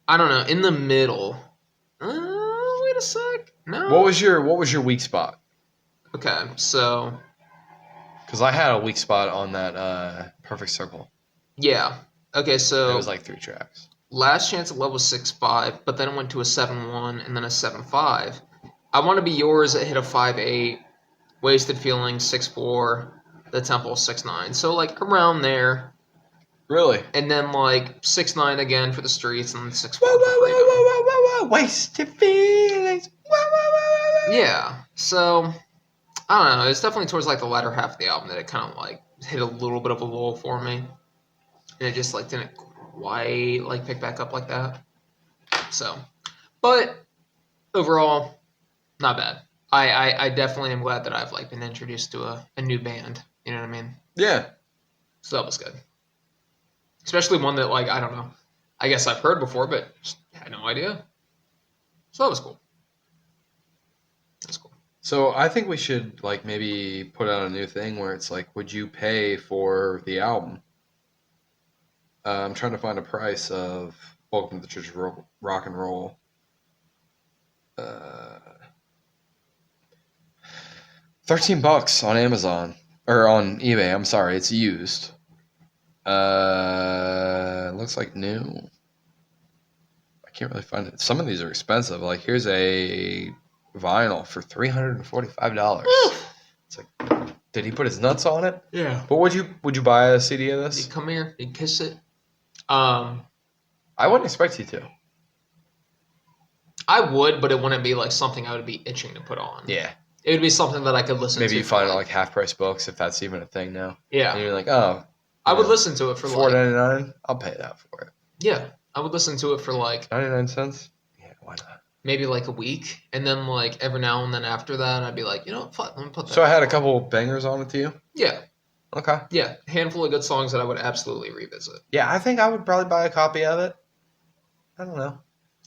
I don't know. In the middle. Wait a sec. No. What was your weak spot? Okay, so Because I had a weak spot on that Perfect Circle. yeah. Okay, so It was like 3 tracks. Last Chance at Love was 6.5, but then it went to a 7.1 and then a 7.5. I Want to Be Yours, it hit a 5.8. Wasted Feelings, 6.4. The Temple, 6.9. So, like, around there. Really? And then, like, 6.9 again for The Streets and then 6.4 Whoa, for whoa, whoa, Freedom. whoa, whoa, whoa, whoa. Wasted feelings. Whoa, whoa, whoa, whoa. Yeah, so, I don't know. It's definitely towards, like, the latter half of the album that it kind of, like, hit a little bit of a lull for me. And it just, like, didn't quite, like, pick back up like that. So, but overall, not bad. I definitely am glad that I've like been introduced to a new band. You know what I mean? Yeah. So that was good. Especially one that like I don't know. I guess I've heard before, but just had no idea. So that was cool. That's cool. So I think we should like maybe put out a new thing where it's like, would you pay for the album? I'm trying to find a price of Welcome to the Church of Rock and Roll. $13 on Amazon or on eBay. I'm sorry, it's used. Looks like new. I can't really find it. Some of these are expensive. Like here's a vinyl for $345. It's like, did he put his nuts on it? Yeah. But would you buy a CD of this? You come here, you kiss it. I wouldn't expect you to. I would, but it wouldn't be like something I would be itching to put on. Yeah. It would be something that I could listen to. Maybe you find it like half price books if that's even a thing now. Yeah. And you're like, oh. I would listen to it for like $4.99. I'll pay that for it. Yeah. I would listen to it for like 99 cents. Yeah, why not? Maybe like a week, and then like every now and then after that, I'd be like, you know what, fuck, let me put that. So I had a couple bangers on it to you. Yeah. Okay. Yeah, handful of good songs that I would absolutely revisit. Yeah, I think I would probably buy a copy of it. I don't know.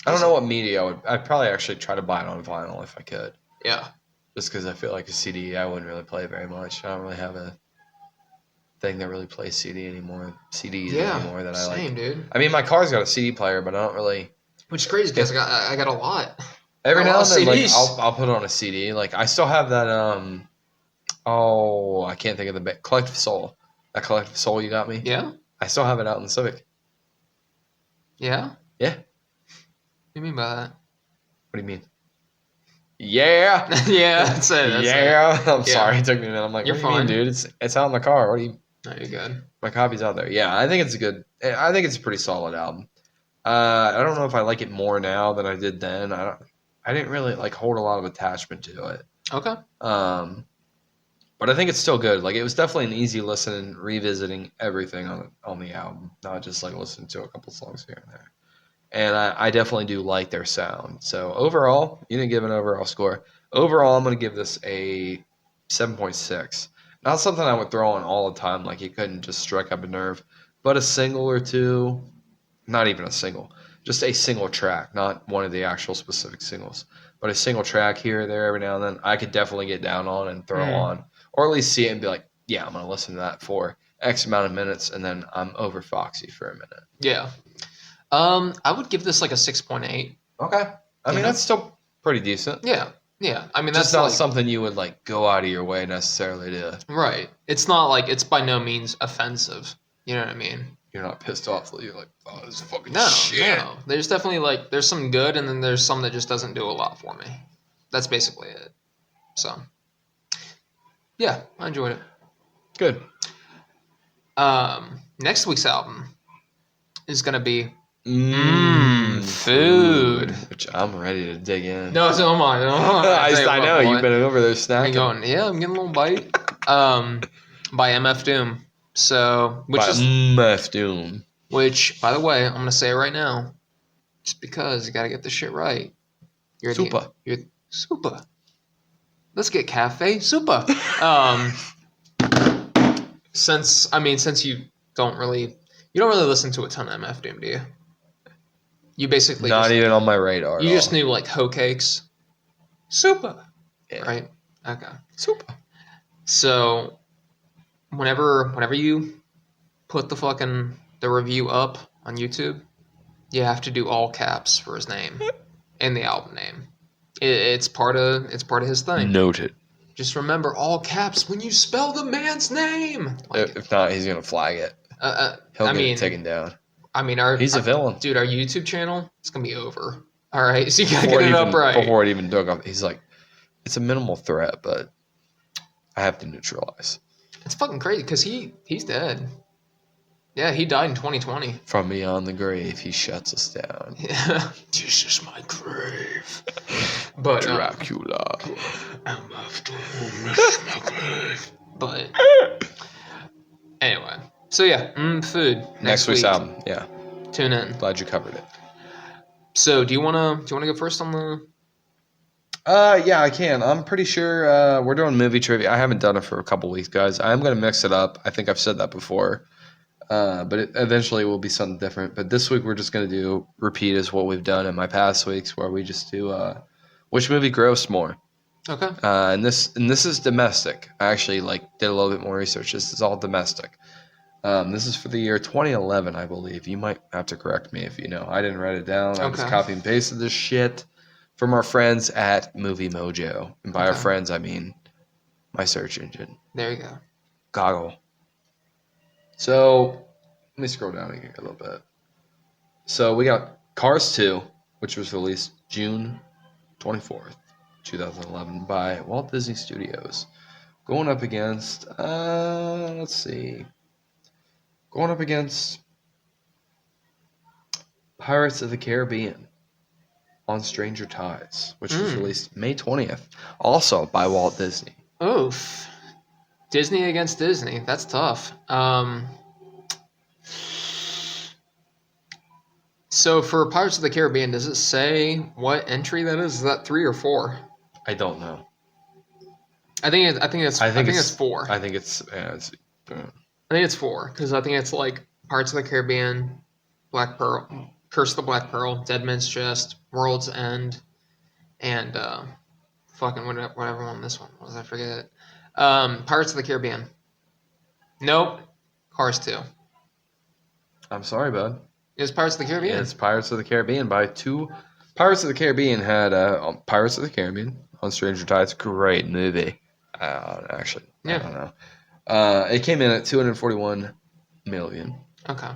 I don't know what media I would. I'd probably actually try to buy it on vinyl if I could. Yeah. Just because I feel like a CD, I wouldn't really play very much. I don't really have a thing that really plays CDs anymore that I like. Same, dude. I mean, my car's got a CD player, but I don't really. Which is crazy because I got a lot. Every now and then, like CDs. I'll put it on a CD. Like I still have that. I can't think of the Collective Soul. That Collective Soul you got me. Yeah. I still have it out in the Civic. Yeah. Yeah. What do you mean by that? What do you mean? Yeah. Yeah, that's it. I'm sorry, it took me a minute. I'm like, You're what do you fine, mean, dude? It's out in the car. What do you? No, you're good. My copy's out there. Yeah, I think it's a pretty solid album. I don't know if I like it more now than I did then. I didn't really like hold a lot of attachment to it. Okay. But I think it's still good. Like it was definitely an easy listen, revisiting everything on the album, not just like listening to a couple songs here and there. And I definitely do like their sound. So overall, you didn't give an overall score. Overall, I'm going to give this a 7.6. Not something I would throw on all the time, like you couldn't just strike up a nerve, but a single or two, not even a single, just a single track, not one of the actual specific singles, but a single track here or there every now and then, I could definitely get down on and throw on, or at least see it and be like, yeah, I'm going to listen to that for X amount of minutes, and then I'm over Foxy for a minute. Yeah. I would give this like a 6.8. Okay. I mean, that's still pretty decent. Yeah. Yeah. I mean, Just that's not like, something you would like go out of your way necessarily to. Right. It's not like it's by no means offensive. You know what I mean? You're not pissed off that you're like, oh, this is fucking No, shit. no. There's definitely like there's some good, and then there's some that just doesn't do a lot for me. That's basically it. So, yeah, I enjoyed it. Good. Next week's album is gonna be Food. food. Which I'm ready to dig in. No, so am I. I know you've been over there I'm snacking. going. Yeah, I'm getting a little bite. By MF Doom. So, By MF Doom. which, by the way, I'm gonna say it right now, just because you gotta get this shit right. Super. You're super. Let's get cafe super. Um, since you don't really listen to a ton of MF Doom, do you? You basically Not even on my radar at you just all. knew like hoe cakes, super, Yeah. right? Okay. Super. So whenever you put the review up on YouTube, you have to do all caps for his name and the album name. It's part of his thing. Noted. Just remember all caps when you spell the man's name. Like, If not, he's gonna flag it. He'll I get it mean, taken down. He's He's a villain. dude. Our YouTube channel, it's gonna be over. All right, so you gotta Before get it up right. Before it even dug up, he's like, it's a minimal threat, but I have to neutralize. It's fucking crazy because he's dead. Yeah, he died in 2020. From beyond the grave, he shuts us down. Yeah, this is my grave. But Dracula. I'm after this is my grave. But anyway, so yeah, food Next week's album. Yeah, Tune in. glad you covered it. So do you wanna go first on the? Yeah, I can. I'm pretty sure we're doing movie trivia. I haven't done it for a couple weeks, guys. I'm gonna mix it up. I think I've said that before. But it eventually will be something different. But this week we're just gonna do repeat as what we've done in my past weeks, where we just do which movie grossed more. Okay. And this is domestic. I actually did a little bit more research. This is all domestic. This is for the year 2011, I believe. You might have to correct me if you know. I didn't write it down. I just copy and pasted this shit from our friends at Movie Mojo. And by our friends, I mean my search engine. There you go. Goggle. So, let me scroll down here a little bit. So, we got Cars 2, which was released June 24th, 2011 by Walt Disney Studios. Going up against, let's see. Going up against Pirates of the Caribbean on Stranger Tides, which was released May 20th, also by Walt Disney. Oof. Disney against Disney. That's tough. So for Pirates of the Caribbean, does it say what entry that is? Is that 3 or 4? I don't know. I think it's 4. I think it's I think it's 4 because I think it's like Pirates of the Caribbean, Black Pearl, Curse of the Black Pearl, Dead Man's Chest, World's End, and fucking whatever one this one was. I forget. Pirates of the Caribbean. Nope. Cars 2. I'm sorry, bud. It was Pirates of the Caribbean. Yeah, it's Pirates of the Caribbean by 2. Pirates of the Caribbean had Pirates of the Caribbean on Stranger Tides. Great movie. Actually, yeah. I don't know. It came in at 241 million. Okay.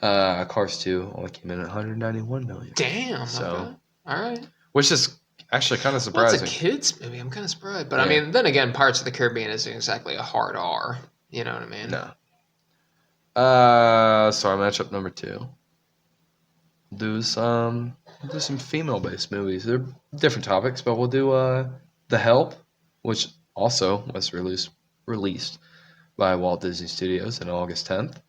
Cars 2 only came in at 191 million. Damn. So, okay. All right. Which is actually kind of surprising. Well, it's a kids movie. I'm kind of surprised, but yeah. I mean, then again, Pirates of the Caribbean isn't exactly a hard R. You know what I mean? No. So our matchup number 2. Do some female-based movies. They're different topics, but we'll do The Help, which also was released by Walt Disney Studios on August 10th.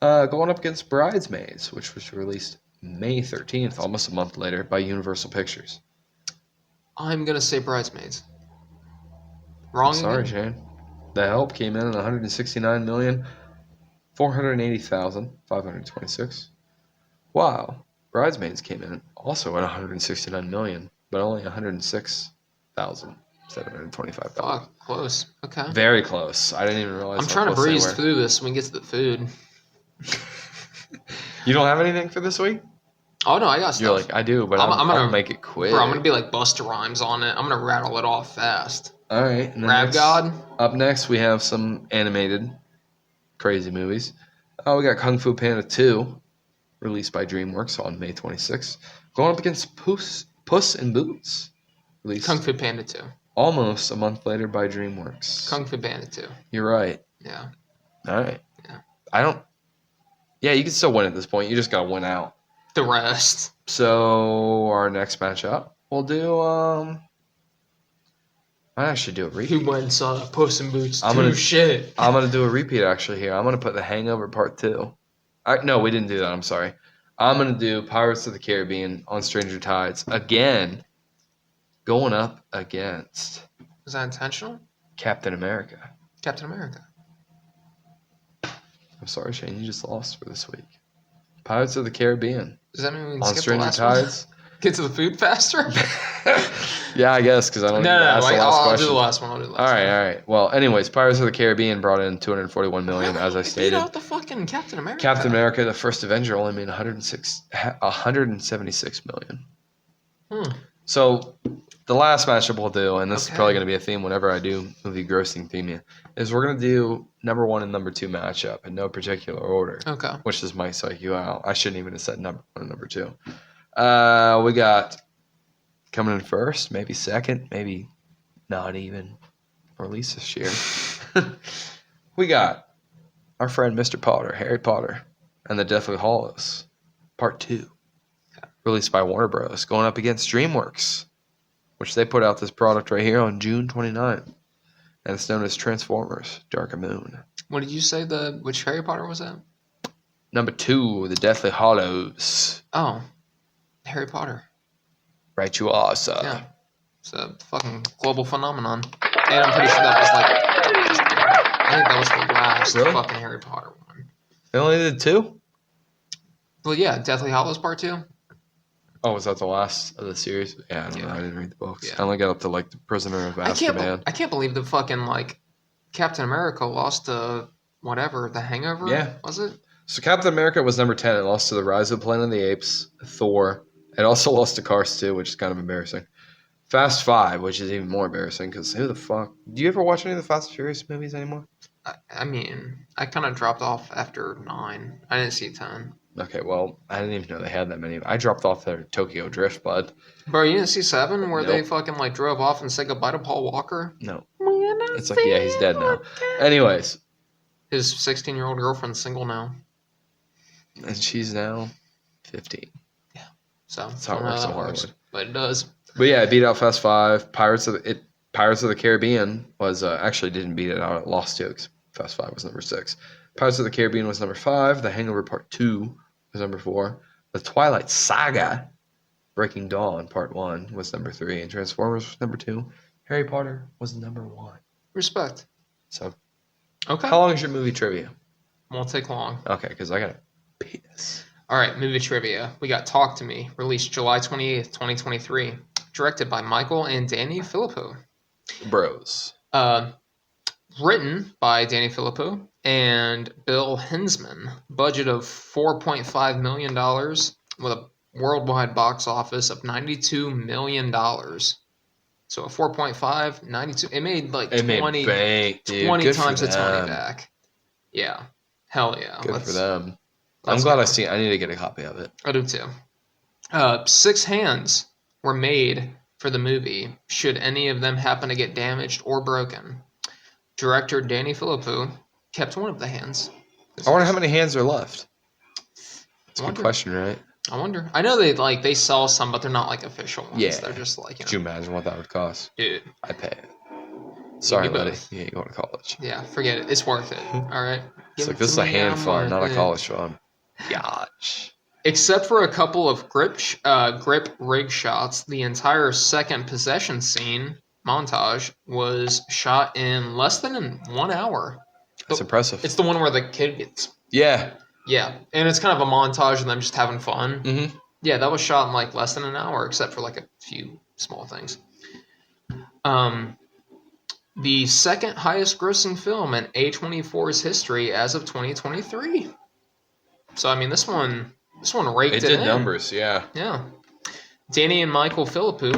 Going up against Bridesmaids, which was released May 13th, almost a month later, by Universal Pictures. I'm gonna say Bridesmaids. Wrong. Sorry, Shane. The Help came in at 169,480,526. Wow. Bridesmaids came in also at 169 million, but only 106,725. Fuck, close. Okay. Very close. I didn't even realize. I'm trying to breeze through this when we get to the food. You don't have anything for this week? Oh no, I got stuff. You're like, I do, but I'm gonna make it quick. Bro, I'm gonna be like Busta Rhymes on it. I'm gonna rattle it off fast. All right. Rap God. Up next, we have some animated crazy movies. We got Kung Fu Panda 2. Released by DreamWorks on May 26th. Going up against Puss in Boots. Released Kung Fu Panda 2. Almost a month later by DreamWorks. Kung Fu Panda 2. You're right. Yeah. All right. Yeah. Yeah, you can still win at this point. You just got to win out. The rest. So, our next matchup, we'll do I actually do a Who repeat. went and saw Puss in Boots I'm 2 gonna shit? I'm gonna do a repeat actually here. I'm gonna put The Hangover Part 2. No, we didn't do that. I'm sorry. I'm gonna do Pirates of the Caribbean on Stranger Tides again, going up against Was that intentional? Captain America. Captain America. I'm sorry, Shane, you just lost for this week. Pirates of the Caribbean Does that mean we can on skip the Stranger last one? Tides. Get to the food faster? Yeah, I guess because I don't No, need to no, ask the last I'll do question. the last one. I'll do the All last right, one. all right. Well, anyways, Pirates of the Caribbean brought in 241 million, Really? as I It beat stated. out the fucking Captain America. Captain America, the first Avenger, only made 176 million. So the last matchup we'll do, and this is probably going to be a theme whenever I do movie grossing theme, is we're going to do number 1 and number 2 matchup in no particular order. Okay. Which this might psych you out. I shouldn't even have said number 1 and number 2. We got coming in first, maybe second, maybe not even, or at least this year. We got our friend Mr. Potter, Harry Potter, and the Deathly Hallows, Part 2, released by Warner Bros., going up against DreamWorks, which they put out this product right here on June 29th, and it's known as Transformers: Dark Moon. What did you say? Which Harry Potter was that? Number 2, the Deathly Hallows. Oh, Harry Potter. Right, you are, sir. Yeah, it's a fucking global phenomenon, and I'm pretty sure that was like, I think that was the last fucking Harry Potter one. They only did 2? Well, yeah, Deathly Hallows Part 2. Oh, was that the last of the series? Yeah, I don't know. I didn't read the books. Yeah. I only got up to like the Prisoner of Azkaban. I can't believe the fucking like Captain America lost to whatever, The Hangover. Yeah. Was it? So Captain America was number 10. It lost to The Rise of the Planet of the Apes, Thor. It also lost to Cars 2, which is kind of embarrassing. Fast 5, which is even more embarrassing because who the fuck? Do you ever watch any of the Fast and Furious movies anymore? I mean, I kind of dropped off after 9. I didn't see 10. Okay, well, I didn't even know they had that many. I dropped off their Tokyo Drift, bud. Bro, you didn't see 7 where they Nope. fucking like drove off and said goodbye to Paul Walker? No. It's like, yeah, he's dead now. Anyways. His 16-year-old girlfriend's single now. And she's now 15. Yeah. So That's how it works in Hollywood. But it does. But yeah, it beat out Fast 5. Pirates of the Caribbean was actually didn't beat it out. It lost to it. Fast 5 was number 6. Pirates of the Caribbean was number 5. The Hangover Part 2 was number 4. The Twilight Saga, Breaking Dawn Part 1 was number 3. And Transformers was number 2. Harry Potter was number 1. Respect. So, okay. How long is your movie trivia? Won't take long. Okay, because I got to piss. All right, movie trivia. We got Talk to Me, released July 28th, 2023. Directed by Michael and Danny Filippo. Bros. Written by Danny Filippo and Bill Hensman. Budget of $4.5 million with a worldwide box office of $92 million. So a 4.5, 92. It made like 20 times its money back. Yeah. Hell yeah. Good for them. I'm glad I need to get a copy of it. I do too. 6 hands were made for the movie, should any of them happen to get damaged or broken. Director Danny Filippo kept one of the hands. I wonder how many hands are left. That's a good question, right? I wonder. I know they sell some, but they're not like official ones. Yeah. They're just like, Could you imagine what that would cost? Dude. I'd pay it. Sorry, buddy. You ain't going to college. Yeah, forget it. It's worth it. All right. It's like, this is a hand fund, not a college fund. Gosh. Except for a couple of grip rig shots, the entire second possession scene montage was shot in less than 1 hour. That's impressive. It's the one where the kid gets... Yeah. Yeah, and it's kind of a montage of them just having fun. Mm-hmm. Yeah, that was shot in like less than an hour, except for like a few small things. The second highest grossing film in A24's history as of 2023. So I mean, this one raked it in. It did numbers, yeah. Yeah. Danny and Michael Filippo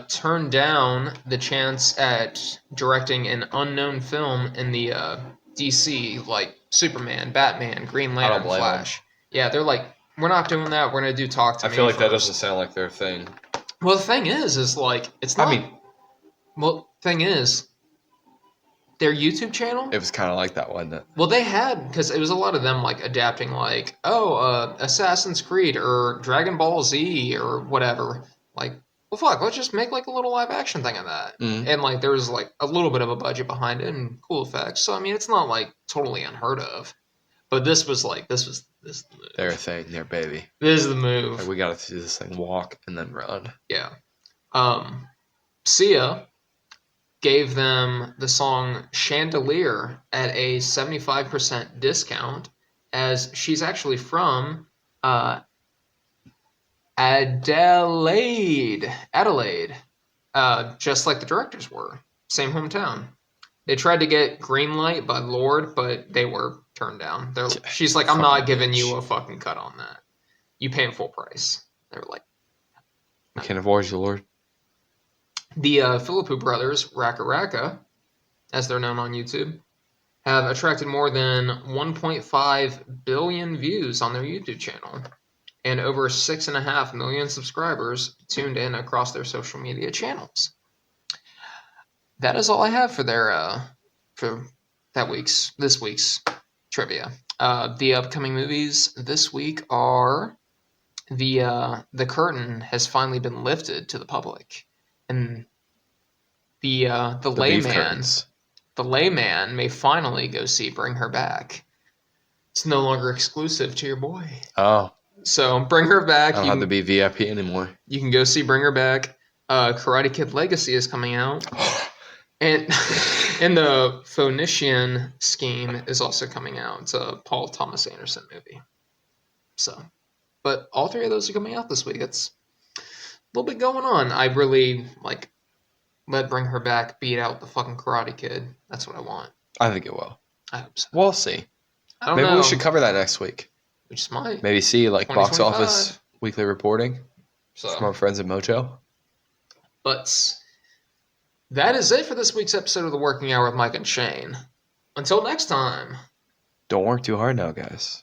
turned down the chance at directing an unknown film in the DC, like Superman, Batman, Green Lantern, Flash. Yeah, they're like, we're not doing that. We're going to do Talk to Me. I feel like that doesn't sound like their thing. Well, the thing is like, it's not. Thing is, their YouTube channel. It was kind of like that, wasn't it? Well, they had, because it was a lot of them like adapting, like, Assassin's Creed or Dragon Ball Z or whatever. Like, well, fuck, let's just make like a little live action thing of that. Mhm. And like, there's like a little bit of a budget behind it and cool effects. So I mean, it's not like totally unheard of. But this was like, this is the Their move. thing, their baby. This is the Like, move. we got to see this thing walk and then run. Yeah. Sia gave them the song Chandelier at a 75% discount, as she's actually from uh, Adelaide, just like the directors were, same hometown. They tried to get green light by Lord, but they were turned down. She's like, I'm not Fucking giving you bitch. a fucking cut on that. You paying full price. They were like, We can't avoid you, Lord. the Philippou brothers, Raka Raka, as they're known on YouTube, have attracted more than 1.5 billion views on their YouTube channel, and over 6.5 million subscribers tuned in across their social media channels. That is all I have for this week's trivia. The upcoming movies this week are the curtain has finally been lifted to the public, and the The beef layman curtains. the layman may finally go see Bring Her Back. It's no longer exclusive to your boy. Oh, So Bring Her I Back. don't have to be VIP anymore. You can go see Bring Her Back. Karate Kid Legacy is coming out, and and the Phoenician Scheme is also coming out. It's a Paul Thomas Anderson movie. So, but all three of those are coming out this week. It's a little bit going on. I really like let Bring Her Back beat out the fucking Karate Kid. That's what I want. I think it will. I hope so. We'll see. I don't Maybe know. we should cover that next week. We just might. Maybe see like box 2025. office weekly reporting from So, our friends at Mojo. but that is it for this week's episode of The Working Hour with Mike and Shane. Until next time. Don't work too hard now, guys.